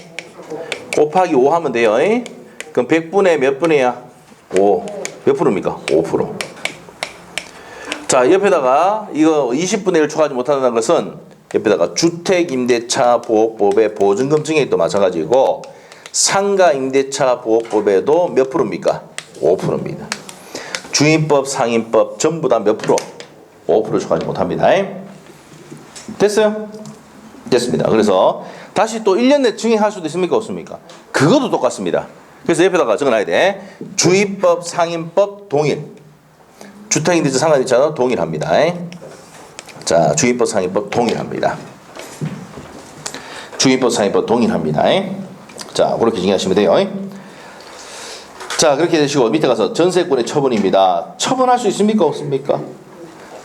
곱하기 5 하면 돼요. 그럼 100분의 몇 분이야? 5. 몇 프로입니까? 5%. 자, 옆에다가 이거 20분의 1 초과하지 못한다는 것은 옆에다가 주택임대차 보호법의 보증금 증액도 마찬가지고 상가임대차 보호법에도 몇 프로입니까? 5%입니다. 주임법, 상임법 전부 다 몇 프로? 5% 초과하지 못합니다. 됐어요? 됐습니다. 그래서 다시 또 1년 내 증액할 수도 있습니까? 없습니까? 그것도 똑같습니다. 그래서 옆에다가 적어놔야 돼. 주임법, 상임법 동일. 주택임대차, 상가임대차는 동일합니다. 자, 주임법, 상임법 동일합니다. 주임법, 상임법 동일합니다. 자, 그렇게 정리하시면 돼요. 자, 그렇게 되시고 밑에 가서 전세권의 처분입니다. 처분할 수 있습니까? 없습니까?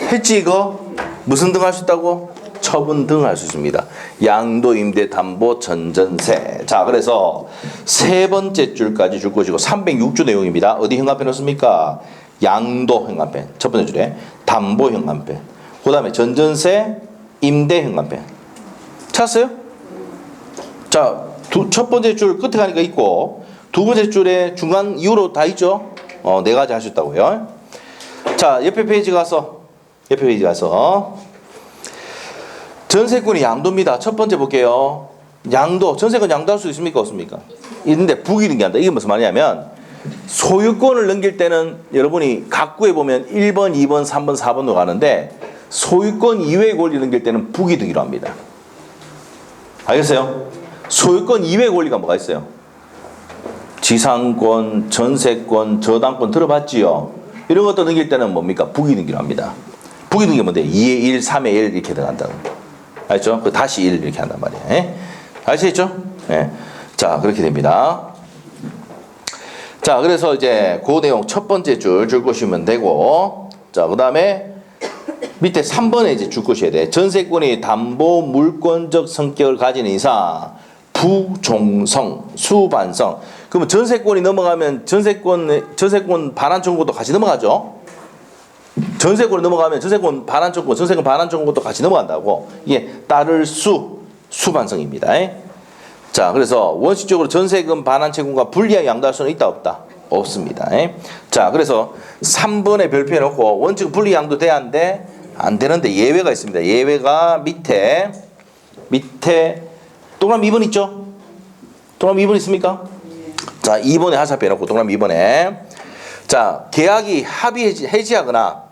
했지 이거? 무슨 등 할 수 있다고? 처분 등 할 수 있습니다. 양도, 임대, 담보, 전전세. 자, 그래서 세 번째 줄까지 줄 것이고 306조 내용입니다. 어디 현관펜 넣습니까? 양도 현관펜. 첫 번째 줄에 담보 현관펜. 그 다음에 전전세, 임대 현관펜. 찾았어요? 자, 첫 번째 줄 끝에 가니까 있고 두 번째 줄에 중간 이후로 다 있죠? 네 가지 할 수 있다고요. 자, 옆에 페이지 가서 전세권이 양도입니다. 첫 번째 볼게요. 양도, 전세권 양도할 수 있습니까? 없습니까? 있는데 북이 등기한다. 이게 무슨 말이냐면 소유권을 넘길 때는 여러분이 각구에 보면 1번, 2번, 3번, 4번으로 가는데 소유권 이외의 권리 넘길 때는 북이 등기로 합니다. 알겠어요? 소유권 이외의 권리가 뭐가 있어요? 지상권, 전세권, 저당권 들어봤지요? 이런 것도 넘길 때는 뭡니까? 북이 등기로 합니다. 북이 등기 뭔데? 2의 1, 3의 1 이렇게 들어간다고. 알죠? 그 다시 1 이렇게 한단 말이에요. 아시겠죠? 네. 자, 그렇게 됩니다. 자, 그래서 이제 그 내용 첫 번째 줄 것이면 되고, 자, 그 다음에 밑에 3번에 이제 줄 것이어야 돼. 전세권이 담보 물권적 성격을 가지는 이상 부종성, 수반성. 그러면 전세권이 넘어가면 전세권 반환 청구도 같이 넘어가죠. 전세권이 넘어가면 전세권 반환 청구, 전세권 반환 청구도 같이 넘어간다고. 이게 따를 수반성입니다. 자, 그래서 원칙적으로 전세금 반환 채권과 불리하게 양도할 수는 있다 없다? 없습니다. 자, 그래서 3번에 별표해 놓고 원칙 분리 양도 돼야 하는데 안 되는데 예외가 있습니다. 예외가 밑에 동그라미 2번 있죠? 동그라미 2번 있습니까? 자, 2번에 하샵해 놓고 동그라미 2번에 자, 계약이 합의 해지하거나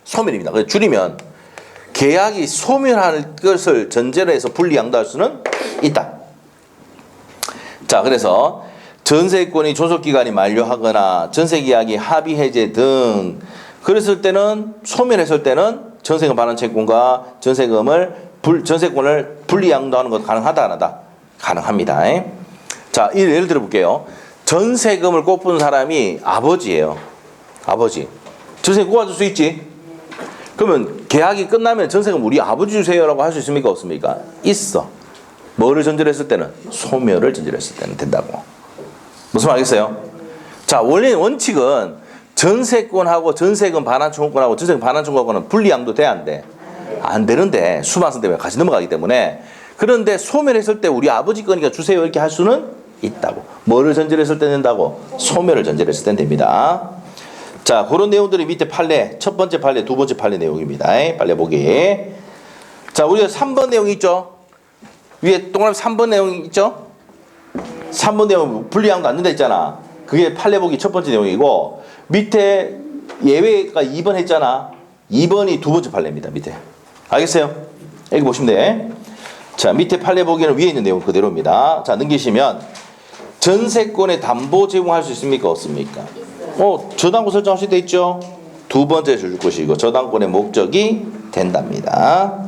소멸입니다. 그래서 줄이면 계약이 소멸할 것을 전제로 해서 분리 양도할 수는 있다. 자, 그래서 전세권이 존속기간이 만료하거나 전세계약이 합의 해제 등 그랬을 때는 소멸했을 때는 전세금 반환 채권과 전세권을 분리 양도하는 것 가능하다 안 하다? 가능합니다. 자, 예를 들어 볼게요. 전세금을 꼽은 사람이 아버지예요. 아버지. 전세금 꼽아줄 수 있지? 그러면 계약이 끝나면 전세금 우리 아버지 주세요라고 할 수 있습니까? 없습니까? 있어. 뭐를 전제로 했을 때는? 소멸을 전제로 했을 때는 된다고. 무슨 말 알겠어요? 자, 원래 원칙은 전세권하고 전세금 반환 청구권하고 전세금 반환 청구권은 분리 양도 돼야 안 돼? 안 되는데 수반성 때문에 같이 넘어가기 때문에 그런데 소멸했을 때 우리 아버지 거니까 주세요 이렇게 할 수는 있다고. 뭐를 전제로 했을 때 된다고? 소멸을 전제로 했을 때 됩니다. 자, 그런 내용들이 밑에 판례, 첫 번째 판례, 두 번째 판례 내용입니다. 판례 보기. 자, 우리가 3번 내용 있죠? 위에 동그라미 3번 내용 있죠? 3번 내용 분리양도 안 된다 했잖아. 그게 판례 보기 첫 번째 내용이고 밑에 예외가 2번 했잖아. 2번이 두 번째 판례입니다. 밑에. 알겠어요? 여기 보시면 돼. 자, 밑에 판례 보기는 위에 있는 내용 그대로입니다. 자, 넘기시면 전세권에 담보 제공할 수 있습니까? 없습니까? 저당권 설정하실 때 있죠? 두 번째 줄 것이고 저당권의 목적이 된답니다.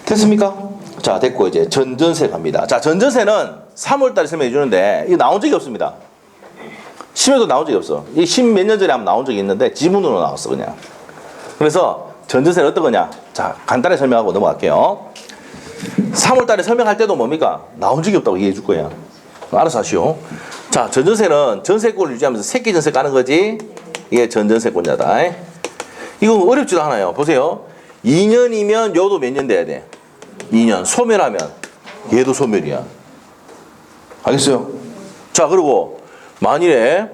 됐습니까? 자, 됐고 이제 전전세 갑니다. 자, 전전세는 3월달에 설명해 주는데 이거 나온 적이 없습니다. 심에도 나온 적이 없어. 이 10몇 년 전에 한번 나온 적이 있는데 지문으로 나왔어 그냥. 그래서 전전세는 어떤 거냐? 자, 간단히 설명하고 넘어갈게요. 3월 달에 설명할 때도 뭡니까? 나온 적이 없다고 얘기해 줄 거야. 알아서 하시오. 자, 전전세는 전세권을 유지하면서 새끼 전세 까는 거지. 이게 전전세권자다. 이거 어렵지도 않아요. 보세요. 2년이면 요도 몇 년 돼야 돼? 2년. 소멸하면 얘도 소멸이야. 알겠어요? 자, 그리고 만일에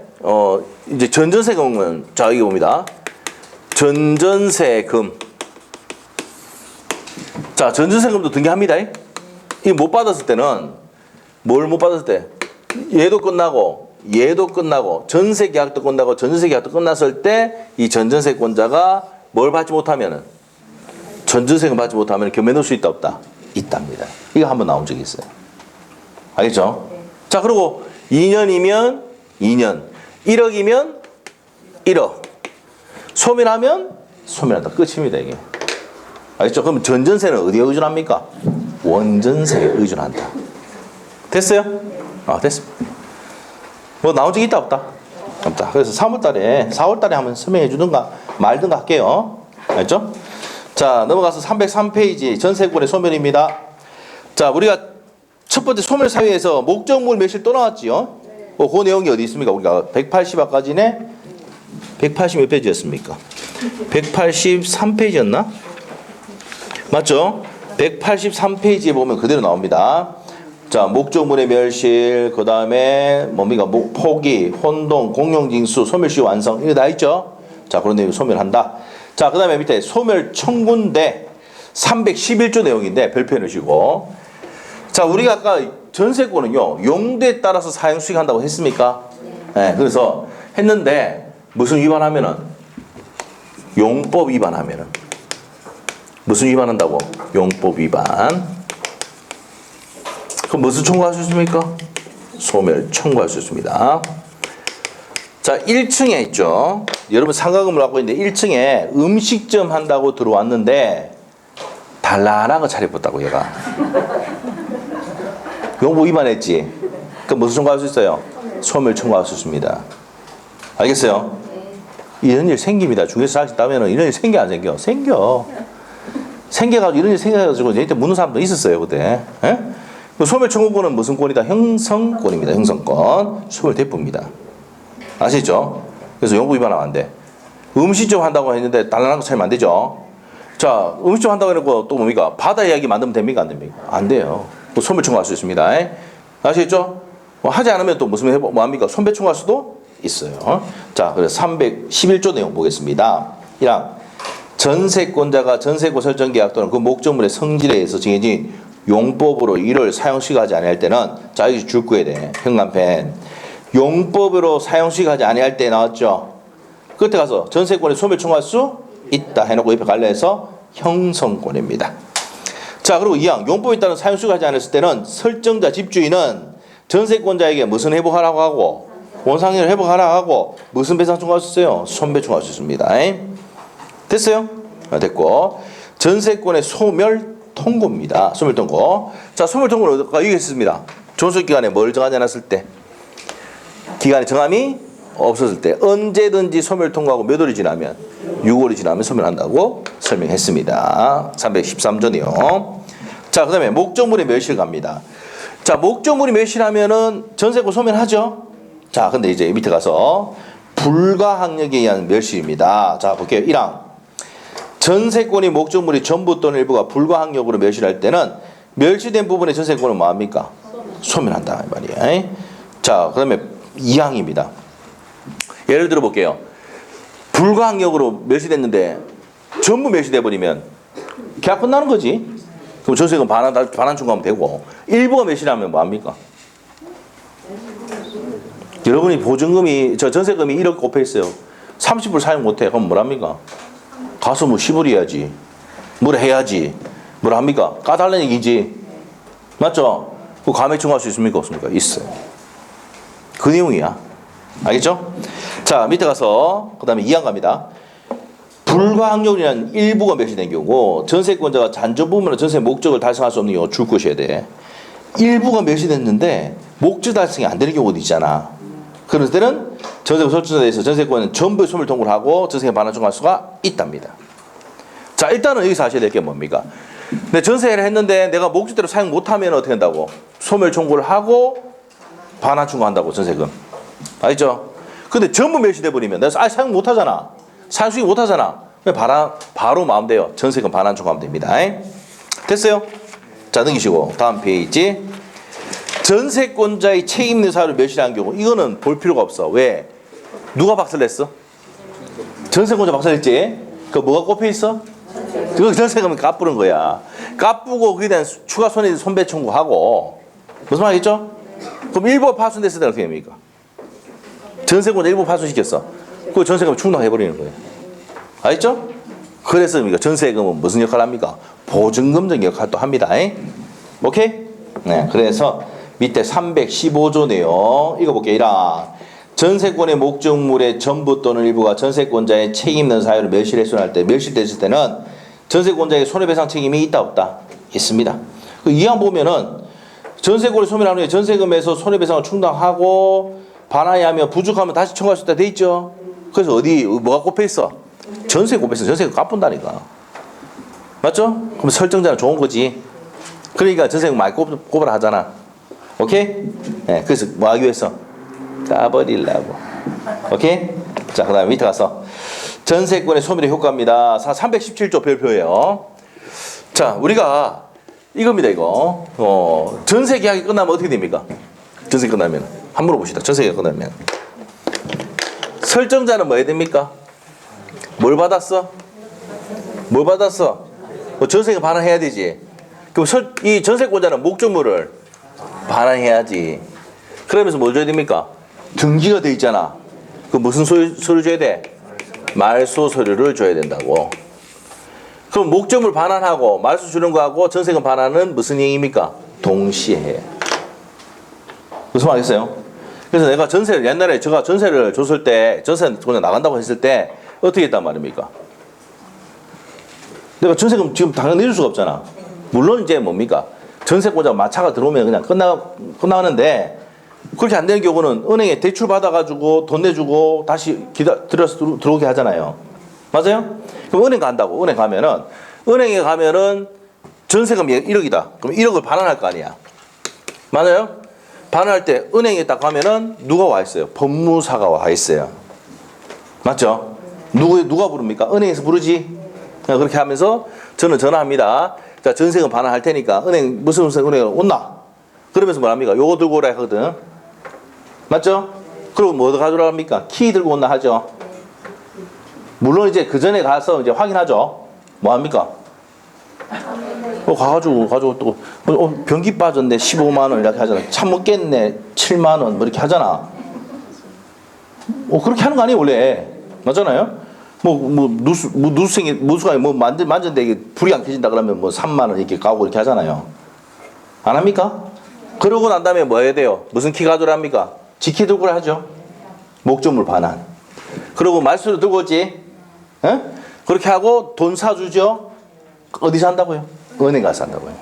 이제 전전세금은 자, 이게 봅니다. 전전세금. 자, 전전세금도 등기합니다. 이거 못 받았을 때는 뭘 못 받았을 때? 얘도 끝나고 얘도 끝나고 전세 계약도 끝나고 전전세 계약도 끝났을 때 이 전전세권자가 뭘 받지 못하면은 전전세금 받지 못하면 겸해놓을 수 있다 없다? 있답니다. 이거 한번 나온 적이 있어요. 알겠죠? 자, 그리고 2년이면 2년, 1억이면 1억, 소멸하면 소멸한다. 끝입니다, 이게. 알겠죠? 그럼 전전세는 어디에 의존합니까? 원전세에 의존한다. 됐어요? 아, 됐습니다. 뭐 나온 적이 있다 없다? 없다. 그래서 4월 달에 한번 설명해 주든가 말든가 할게요. 알죠? 자, 넘어가서 303페이지 전세권의 소멸입니다. 자, 우리가 첫 번째 소멸 사유에서 목적물 매실 또 나왔지요? 그 내용이 어디 있습니까? 우리가 180화까지네? 180 몇 페이지였습니까? 183페이지였나? 맞죠? 183페이지에 보면 그대로 나옵니다. 자, 목적물의 멸실, 그 다음에 뭡니까? 포기, 혼동, 공용징수, 소멸시 완성, 이거 다 있죠? 자, 그런 내용 소멸한다. 자, 그 다음에 밑에 소멸 청구인데 311조 내용인데 별표해 놓으시고. 자, 우리가 아까 전세권은요, 용도에 따라서 사용 수익한다고 했습니까? 네, 그래서 했는데 무슨 위반하면은? 용법 위반하면은. 무슨 위반한다고? 용법 위반. 그럼 무슨 청구할 수 있습니까? 소멸 청구할 수 있습니다. 자, 1층에 있죠. 여러분 상가금을 갖고 있는데 1층에 음식점 한다고 들어왔는데 단란한 거 차려봤다고 얘가. 용법 위반했지. 그럼 무슨 청구할 수 있어요? 소멸 청구할 수 있습니다. 알겠어요? 이런 일 생깁니다. 중개사 하셨다면 이런 일 생겨 안 생겨? 생겨. 생겨가지고 이런 일 생겨가지고 얘한테 묻는 사람도 있었어요 그때. 에? 소멸 청구권은 무슨 권이다? 형성권입니다. 형성권. 소멸대포입니다. 아시죠? 그래서 용법 위반하면 안 돼. 음식점 한다고 했는데 단란한 거 차리면 안 되죠. 자, 음식점 한다고 해놓고 또 뭡니까? 바다 이야기 만들면 됩니까? 안 됩니까? 안 돼요. 소멸 청구할 수 있습니다. 아시겠죠? 하지 않으면 또 무슨 뭐 합니까? 손배 청구할 수도 있어요. 자, 그래서 311조 내용 보겠습니다. 1항 전세권자가 전세권 설정 계약 또는 그 목적물의 성질에 의해서 정해진 용법으로 이를 사용시하지 아니할 때는 자, 여기 줄 거야 돼. 현관펜. 용법으로 사용시하지 아니할 때 나왔죠. 끝에 가서 전세권에 소멸 청구할 수 있다 해놓고 옆에 갈래해서 형성권입니다. 자, 그리고 2항 용법에 따른 사용시하지 않았을 때는 설정자 집주인은 전세권자에게 무슨 회복하라고 하고 원상회를 회복하라고 하고 무슨 배상 청구할 수 있어요? 손배 청구할 수 있습니다. 됐어요? 됐고 전세권의 소멸 통고입니다. 소멸 통고. 자, 소멸 통고는 여기 있습니다. 존속 기간에 뭘 정하지 않았을 때, 기간에 정함이 없었을 때 언제든지 소멸 통고하고 몇 월이 지나면 6월이 지나면 소멸한다고 설명했습니다. 313조 내용. 자, 그다음에 목적물의 멸실 갑니다. 자, 목적물이 멸실하면은 전세권 소멸하죠. 자, 근데 이제 밑에 가서 불가항력에 의한 멸실입니다. 자, 볼게요. 1항 전세권이 목적물이 전부 또는 일부가 불가항력으로 멸실할 때는 멸실된 부분의 전세권은 뭐합니까? 소멸한다 이 말이에요. 자, 그 다음에 2항입니다. 예를 들어 볼게요. 불가항력으로 멸실됐는데 전부 멸실돼 버리면 계약 끝나는 거지. 그럼 전세금 반환 청구하면 되고, 일부가 멸실하면 뭐합니까? 여러분이 보증금이 전세금이 1억 꼽혀 있어요. 30불 사용 못해. 그럼 뭐랍니까? 가서 뭐 10을 해야지. 뭐라 해야지. 뭐라 합니까? 까달라는 얘기지. 맞죠? 그 감액 청구할 수 있습니까? 없습니까? 있어요. 그 내용이야. 알겠죠? 자, 밑에 가서 그 다음에 2항 갑니다. 불가항력이란 일부가 멸실된 경우 전세권자가 잔존 부분으로 전세 목적을 달성할 수 없는 경우 줄 것이어야 돼. 일부가 멸실됐는데 목적 달성이 안 되는 경우도 있잖아. 그럴 때는 전세권 설정자에 대해서 전세권은 전부 소멸 통고를 하고 전세금 반환 청구할 수가 있답니다. 자, 일단은 여기서 하셔야 될 게 뭡니까? 근데 전세를 했는데 내가 목적대로 사용 못하면 어떻게 한다고? 소멸 청구를 하고 반환 청구한다고, 전세금. 알죠? 근데 전부 멸시돼 버리면 내가 사용 못하잖아. 사용 수익 못하잖아. 바로 마음대로 전세금 반환 청구하면 됩니다. 됐어요? 자, 넘기시고 다음 페이지. 전세권자의 책임 있는 사유를 멸시한 경우 이거는 볼 필요가 없어. 왜? 누가 박살냈어? 전세권자 박살냈지? 그 뭐가 꼽혀 있어? 그 전세금은 까부는 거야. 까부고 그에 대한 추가 손해 손배 청구하고. 무슨 말이겠죠? 그럼 일부 파손됐을 때는 어떻게 됩니까? 전세권자 일부 파손시켰어. 그 전세금 충당해버리는 거예요. 알겠죠? 그래서 전세금은 무슨 역할을 합니까? 보증금적 역할도 합니다. 오케이? 네, 그래서 밑에 315조 내용 읽어볼게요. 전세권의 목적물의 전부 또는 일부가 전세권자의 책임 있는 사유를 멸실훼손할 때, 멸실됐을 때는 전세권자에게 손해배상 책임이 있다 없다? 있습니다. 그 이항 보면은 전세권을 소멸한 후에 전세금에서 손해배상을 충당하고 반환이 하며 부족하면 다시 청구할 수 있다 돼 있죠. 그래서 어디 뭐가 꼽혀 있어? 전세 꼽혀 있어. 전세금 갚은다니까. 맞죠? 그럼 설정자는 좋은 거지. 그러니까 전세금 많이 꼽으라 하잖아. 오케이? 네, 그래서 뭐 하기 위해서? 까버리려고. 오케이? 자, 그 다음에 밑에 가서 전세권의 소멸의 효과입니다. 317조 별표예요. 자, 우리가 이겁니다, 이거. 전세 계약이 끝나면 어떻게 됩니까? 전세 끝나면. 한번 물어봅시다. 전세 계약 끝나면. 설정자는 뭐 해야 됩니까? 뭘 받았어? 뭘 받았어? 전세금 반환해야 되지. 그럼 이 전세권자는 목적물을 반환해야지. 그러면서 뭘 줘야 됩니까? 등기가 돼 있잖아. 그 무슨 서류 줘야 돼? 말소 서류를 줘야 된다고. 그럼 목적물 반환하고 말소 주는 거하고 전세금 반환은 무슨 행위입니까? 동시에 해. 무슨 말이겠어요? 그래서 내가 전세를 옛날에 제가 전세를 줬을 때 전세 그냥 나간다고 했을 때 어떻게 했단 말입니까? 내가 전세금 지금 당연히 내줄 수가 없잖아. 물론 이제 뭡니까? 전세권자 마차가 들어오면 그냥 끝나는데 그렇게 안 되는 경우는 은행에 대출 받아가지고 돈 내주고 다시 들어서 들어오게 하잖아요. 맞아요? 그럼 은행 간다고. 은행 가면은 은행에 가면은 전세금이 1억이다. 그럼 1억을 반환할 거 아니야. 맞아요? 반환할 때 은행에 딱 가면은 누가 와 있어요? 법무사가 와 있어요. 맞죠? 누가 부릅니까? 은행에서 부르지. 그렇게 하면서 저는 전화합니다. 자, 전세금 반환할 테니까 은행 무슨 은행 온나? 그러면서 뭐랍니까? 요거 들고 오라 하거든. 맞죠? 그리고 뭐 가져오라 합니까? 키 들고 온나 하죠. 물론 이제 그 전에 가서 이제 확인하죠. 뭐 합니까? 가가지고 또 변기 빠졌네 15만 원 이렇게 하잖아. 참 먹겠네 7만 원 뭐 이렇게 하잖아. 그렇게 하는 거 아니에요 원래. 맞잖아요. 누수생이 만졌는데 이게 불이 안 켜진다 그러면 3만 원 이렇게 까고 이렇게 하잖아요. 안 합니까? 그러고 난 다음에 뭐 해야 돼요? 무슨 키 가져라 합니까? 지키 들고 하죠. 목적물 반환. 그리고 말수를 들고 오지. 에? 그렇게 하고 돈 사주죠. 어디서 한다고요? 은행 가서 한다고요.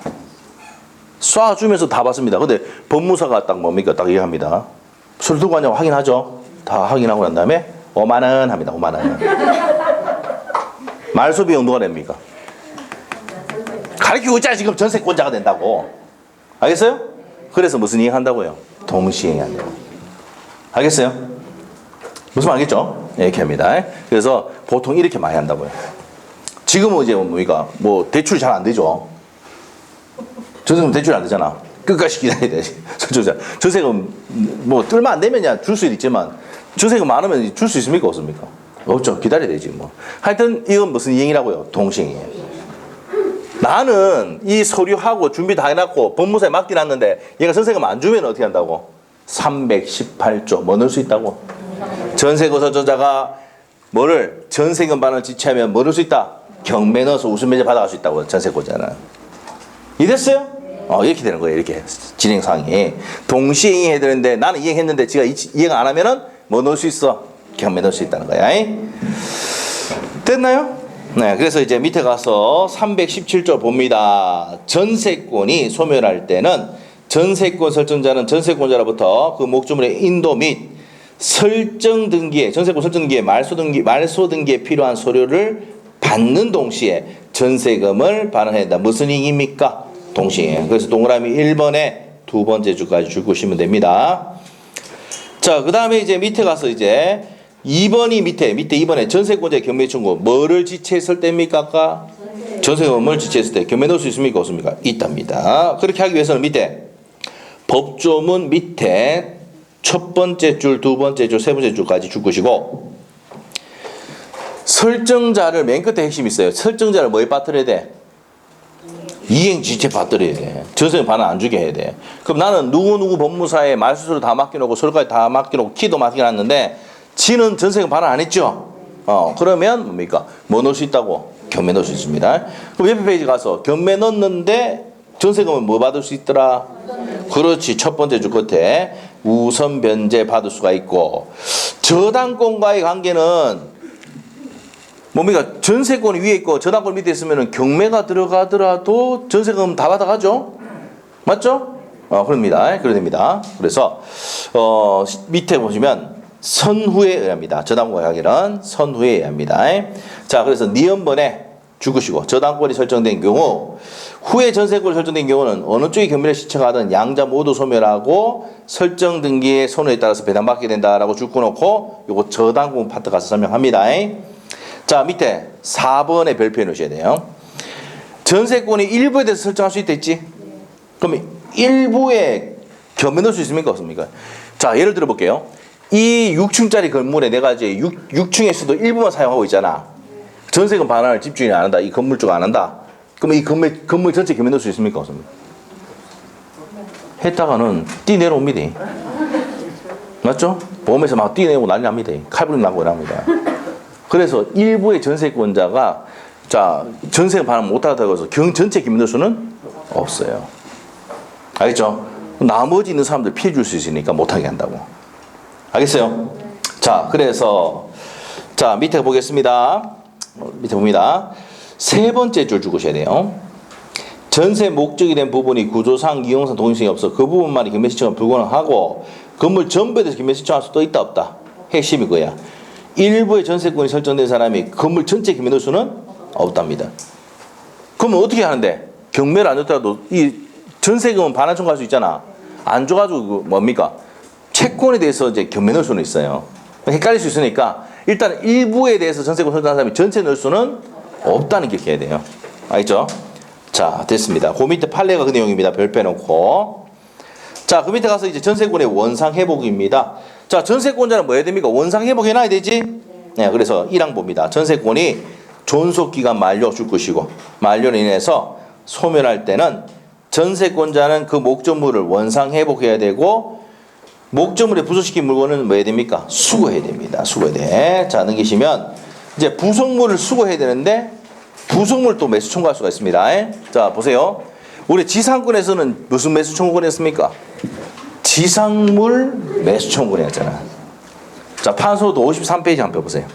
쏴주면서 다 받습니다. 근데 법무사가 딱 뭡니까? 딱 얘기합니다. 술 들고 왔냐고 확인하죠. 다 확인하고 난 다음에 5만 원 합니다. 5만 원. 말소 비용 누가 냅니까? 가르치고 있잖아. 지금 전세권자가 된다고. 알겠어요? 그래서 무슨 이행 한다고요? 동시행위 한다고. 알겠어요? 무슨 말 알겠죠? 이렇게 합니다. 그래서 보통 이렇게 많이 한다고요. 지금은 이제 뭡니까? 대출이 잘 안 되죠. 전세금 대출이 안 되잖아. 끝까지 기다려야 돼. 전세금 얼마 안 되면 줄 수는 있지만 전세금 많으면 줄 수 있습니까? 없습니까? 없죠. 기다려야 되지 뭐. 하여튼 이건 무슨 이행이라고요? 동시행이에요. 나는 이 서류하고 준비 다 해놨고 법무사에 맡겨놨는데 얘가 전세금 안 주면 어떻게 한다고? 318조 뭐 넣을 수 있다고? 전세금 설정자가 전세금 반환을 지체하면 뭐 넣을 수 있다? 경매 넣어서 웃음면제 받아갈 수 있다고. 전세권자는. 이해됐어요? 이렇게 되는 거예요. 이렇게 진행사항이. 동시에 이행해야 되는데 나는 이행했는데 지가 이행 안 하면은 뭐 넣을 수 있어? 경매 넣을 수 있다는 거야. 됐나요? 네, 그래서 이제 밑에 가서 317조 봅니다. 전세권이 소멸할 때는 전세권 설정자는 전세권자로부터 그 목적물의 인도 및 설정 등기에 전세권 설정 등기에 말소 등기에 필요한 서류를 받는 동시에 전세금을 반환해야 된다. 무슨 얘기입니까? 동시에. 그래서 동그라미 1번에 두 번째 주까지 줄 것이면 됩니다. 자, 그 다음에 이제 밑에 가서 이제 2번이 밑에 2번에 전세권자의 경매 청구 뭐를 지체했을 때입니까? 아까? 전세금을 지체했을 때 경매 넣을 수 있습니까? 없습니까? 있답니다. 그렇게 하기 위해서는 밑에 법조문 밑에 첫 번째 줄, 두 번째 줄, 세 번째 줄까지 줄 것이고 설정자를 맨 끝에 핵심이 있어요. 설정자를 뭐에 빠뜨려야 돼? 이행지체 빠뜨려야 돼. 전세금 반환 안 주게 해야 돼. 그럼 나는 누구누구 법무사에 말수를 다 맡겨놓고 서류까지 다 맡겨놓고 키도 맡겨놨는데 지는 전세금 반환 안 했죠? 그러면 뭡니까? 뭐 넣을 수 있다고? 경매 넣을 수 있습니다. 그럼 옆에 페이지 가서 경매 넣었는데 전세금은 뭐 받을 수 있더라? 그렇지. 첫 번째 줄 끝에 우선 변제 받을 수가 있고 저당권과의 관계는 뭡니까? 전세권이 위에 있고 저당권 밑에 있으면 경매가 들어가더라도 전세금 다 받아가죠? 맞죠? 그럽니다. 그래 됩니다. 그래서 밑에 보시면 선후에 의합니다. 저당권과 관계는 선후에 의합니다. 자, 그래서 니은번에 죽으시고 저당권이 설정된 경우 후에 전세권이 설정된 경우는 어느 쪽이 경매를 신청하든 양자 모두 소멸하고 설정 등기의 선호에 따라서 배당받게 된다라고 줄거놓고 요거 저당권 파트 가서 설명합니다. 자, 밑에 4번에 별표해 놓으셔야 돼요. 전세권이 일부에 대해서 설정할 수 있다 했지? 그럼 일부에 경매 넣을 수 있습니까? 없습니까? 자, 예를 들어 볼게요. 이 6층짜리 건물에 내가 이제 6층에서도 일부만 사용하고 있잖아. 전세금 반환을 집주인이 안 한다. 이 건물 쪽 안 한다. 그러면 이 건물 전체 경매 넣을 수 있습니까? 없습니까? 했다가는 뛰 내려옵니다. 맞죠? 보험에서 막 뛰내고 난리 납니다. 칼부림 나고 이랍니다. 그래서 일부의 전세권자가 자 전세금 반환 못하다고 해서 전체 경매 넣을 수는 없어요. 알겠죠? 나머지 있는 사람들 피해 줄 수 있으니까 못하게 한다고. 알겠어요? 자, 그래서 자 밑에 보겠습니다. 밑에 봅니다. 세 번째 줄 주셔야 돼요. 전세 목적이 된 부분이 구조상 이용상 동의성이 없어 그 부분만이 경매 신청은 불가능하고 건물 전부에 대해서 경매 신청할 수도 있다 없다. 핵심이 그거야. 일부의 전세권이 설정된 사람이 건물 전체 경매 넣을 수는 없답니다. 그러면 어떻게 하는데? 경매를 안 넣더라도 이 전세금은 반환 청구할 수 있잖아. 안 줘가지고 뭡니까? 채권에 대해서 이제 경매 넣을 수는 있어요. 헷갈릴 수 있으니까 일단 일부에 대해서 전세권 설정한 사람이 전체 넣을 수는 없다는 게 기억해야 돼요. 알겠죠? 자, 됐습니다. 그 밑에 판례가 그 내용입니다. 별표 놓고. 자, 그 밑에 가서 이제 전세권의 원상 회복입니다. 자, 전세권자는 뭐 해야 됩니까? 원상 회복해놔야 되지? 네, 그래서 1항 봅니다. 전세권이 존속기간 만료 줄 것이고, 만료로 인해서 소멸할 때는 전세권자는 그 목적물을 원상 회복해야 되고, 목적물에 부속시킨 물건은 뭐 해야 됩니까? 수거해야 됩니다. 수거해야 돼. 자, 넘기시면, 이제 부속물을 수거해야 되는데, 부속물 또 매수 청구할 수가 있습니다. 자, 보세요. 우리 지상권에서는 무슨 매수 청구권을 했습니까? 지상물 매수 청구를 했잖아. 자, 판소도 53페이지 한번 펴보세요.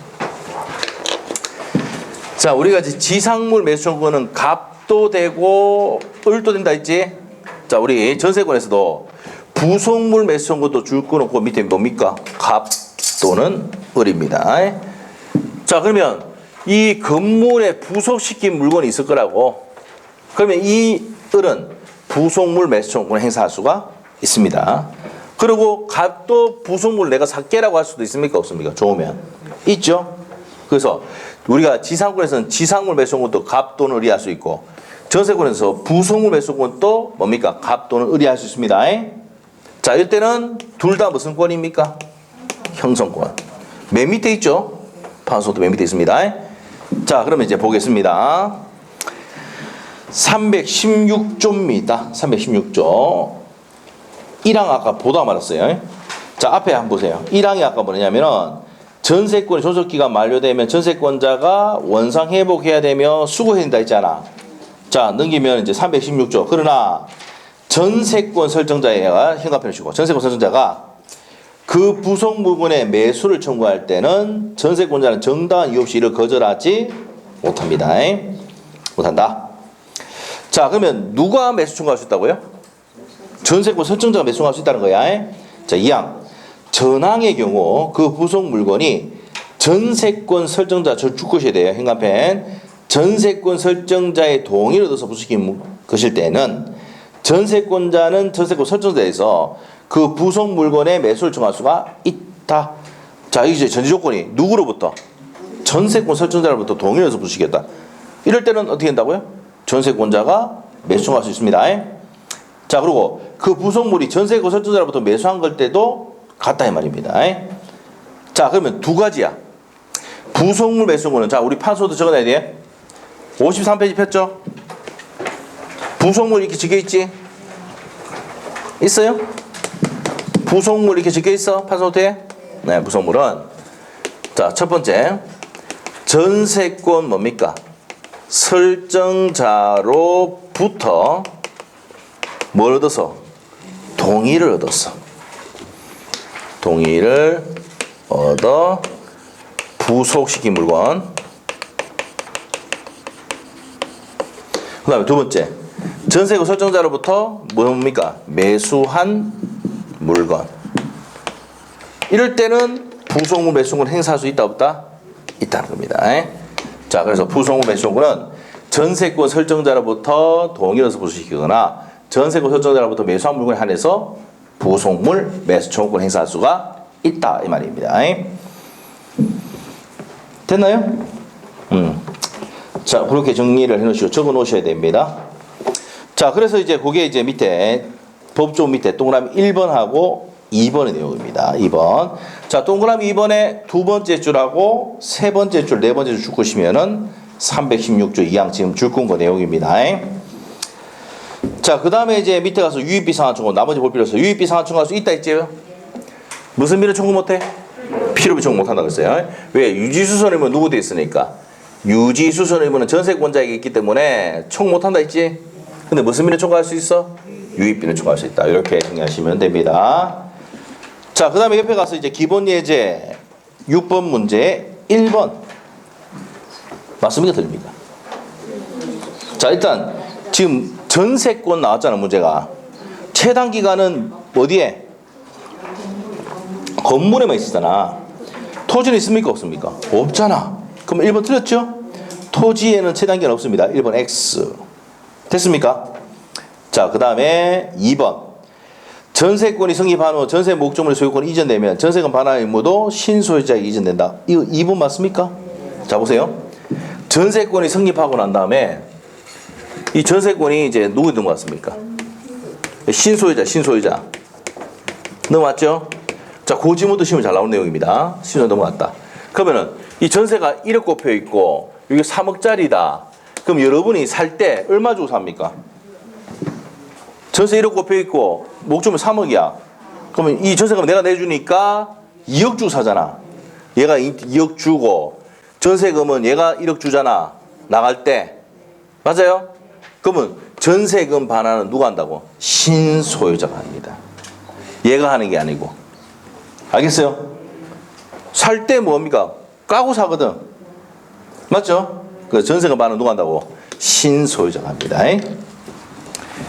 자, 우리가 이제 지상물 매수 청구는 갑도 되고 을도 된다 했지? 자, 우리 전세권에서도 부속물 매수 청구도 줄 거 놓고 밑에 뭡니까? 갑 또는 을입니다. 자, 그러면 이 건물에 부속시킨 물건이 있을 거라고. 그러면 이 을은 부속물 매수 청구를 행사할 수가 있습니다. 그리고 갑도 부속물 내가 삭개라고 할 수도 있습니까? 없습니까? 좋으면. 있죠? 그래서 우리가 지상권에서는 지상물 매수 청구도 갑 또는 을이 할 수 있고 전세권에서 부속물 매수 청구도 뭡니까? 갑 또는 을이 할 수 있습니다. 자, 이때는 둘 다 무슨 권입니까? 형성권. 맨 밑에 있죠? 판소도 맨 밑에 있습니다. 자, 그러면 이제 보겠습니다. 316조입니다. 316조. 1항 아까 보다 말았어요. 자, 앞에 한번 보세요. 1항이 아까 뭐냐면은 전세권의 존속기간 만료되면 전세권자가 원상 회복해야 되며 수거해야 된다 했잖아. 자, 넘기면 이제 316조. 그러나 전세권 설정자가 현관편을 주고 전세권 설정자가 그 부속 물건의 매수를 청구할 때는 전세권자는 정당한 이유 없이 이를 거절하지 못합니다. 못한다. 자, 그러면 누가 매수 청구할 수 있다고요? 전세권 설정자가 매수 청구할 수 있다는 거야. 자, 2항. 전항의 경우 그 부속 물건이 전세권 설정자 저 죽으셔야 돼요. 행간펜. 전세권 설정자의 동의를 얻어서 부수시킨 것일 때는 전세권자는 전세권 설정자에서 그 부속 물건의 매수를 정할 수가 있다. 자, 이제 전제 조건이 누구로부터? 전세권 설정자로부터 동의를 얻어서 부수시겠다. 이럴 때는 어떻게 된다고요? 전세권자가 매수 정할 수 있습니다. 자, 그리고 그 부속물이 전세권 설정자로부터 매수한 걸 때도 같다 이 말입니다. 자, 그러면 두 가지야. 부속물 매수권은 자, 우리 판소도 적어놔야 돼. 53페이지 폈죠? 부속물 이렇게 적혀있지? 있어요? 부속물 이렇게 적혀있어? 판소도에? 네, 부속물은 자, 첫 번째 전세권 뭡니까? 설정자로부터 뭘 얻어서? 동의를 얻었어. 동의를 얻어 부속시킨 물건. 그 다음에 두 번째 전세권 설정자로부터 뭡니까? 매수한 물건. 이럴 때는 부속물 매수권 행사할 수 있다 없다? 있다는 겁니다. 자, 그래서 부속물 매수권은 전세권 설정자로부터 동의를 얻어서 부수시키거나 전세권 설정자로부터 매수한 물건에 한해서 부속물 매수청구권 행사할 수가 있다 이 말입니다. 됐나요? 자, 그렇게 정리를 해놓으시고 적어 놓으셔야 됩니다. 자, 그래서 이제 그게 이제 밑에 법조 밑에 동그라미 1번하고 2번의 내용입니다. 2번. 자, 동그라미 2번에 두 번째 줄하고 세 번째 줄, 네 번째 줄 줄 것이면은 316조 2항 지금 줄 건 거 내용입니다. 자, 그 다음에 이제 밑에 가서 유입비 상환 청구, 나머지 볼 필요 없어요. 유입비 상환 청구할 수 있다 했지요? 무슨 비를 청구 못해? 필요비 청구 못한다고 했어요. 왜? 유지수선의무는 누구 돼 있으니까. 유지수선의무는 전세권자에게 있기 때문에 청구 못한다 했지? 근데 무슨 비를 청구할 수 있어? 유입비는 청구할 수 있다. 이렇게 정리하시면 됩니다. 자, 그 다음에 옆에 가서 이제 기본 예제 6번 문제 1번. 맞습니까? 틀립니까? 자, 일단 지금 전세권 나왔잖아, 문제가. 최단 기간은 어디에? 건물에만 있었잖아. 토지는 있습니까? 없습니까? 없잖아. 그럼 1번 틀렸죠? 토지에는 최단 기간 없습니다. 1번 X. 됐습니까? 자, 그 다음에 2번. 전세권이 성립한 후 전세 목적물의 소유권이 이전되면 전세권 반환 의무도 신소유자에게 이전된다. 이거 2번 맞습니까? 자, 보세요. 전세권이 성립하고 난 다음에 이 전세권이 이제 누구 된 것 같습니까? 신소유자. 넘어왔죠? 자, 그 지문도 시험에 잘 나온 내용입니다. 신소유자 넘어갔다. 그러면은 이 전세가 1억 꼽혀 있고 이게 3억짜리다. 그럼 여러분이 살 때 얼마 주고 삽니까? 전세 1억 꼽혀 있고 목적물 3억이야. 그러면 이 전세금 내가 내주니까 2억 주고 사잖아. 얘가 2억 주고 전세금은 얘가 1억 주잖아. 나갈 때. 맞아요? 그러면 전세금 반환은 누가 한다고? 신소유자가 합니다. 얘가 하는 게 아니고. 알겠어요? 살 때 뭡니까? 까고 사거든. 맞죠? 그 전세금 반환은 누가 한다고? 신소유자가 합니다.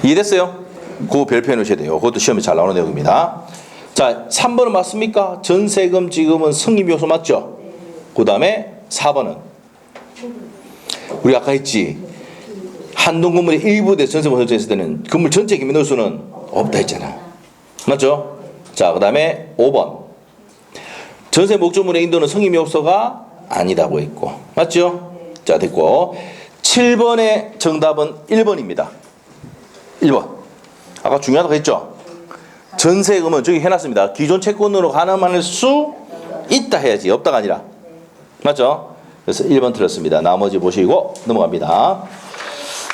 이해됐어요? 그거 별표해 놓으셔야 돼요. 그것도 시험에 잘 나오는 내용입니다. 자, 3번은 맞습니까? 전세금 지금은 성립 요소 맞죠? 그 다음에 4번은 우리 아까 했지. 한동 건물의 일부 대 전세권 설정했을 때는 건물 전체 기밀 넣을 수는 없다 했잖아. 맞죠? 자, 그 다음에 5번. 전세 목적물의 인도는 성립 요소가 아니다고 했고. 맞죠? 자, 됐고. 7번의 정답은 1번입니다. 1번. 아까 중요하다고 했죠? 전세금은 저기 해놨습니다. 기존 채권으로 가늠할 수 있다 해야지. 없다가 아니라. 맞죠? 그래서 1번 틀렸습니다. 나머지 보시고 넘어갑니다.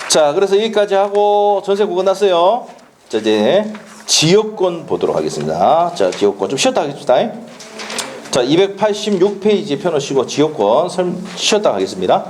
자, 그래서 여기까지 하고 전세권 끝났어요. 자, 이제 지역권 보도록 하겠습니다. 자, 지역권 좀 쉬었다 하겠습니다. 자, 286페이지 펴놓으시고 지역권 쉬었다 하겠습니다.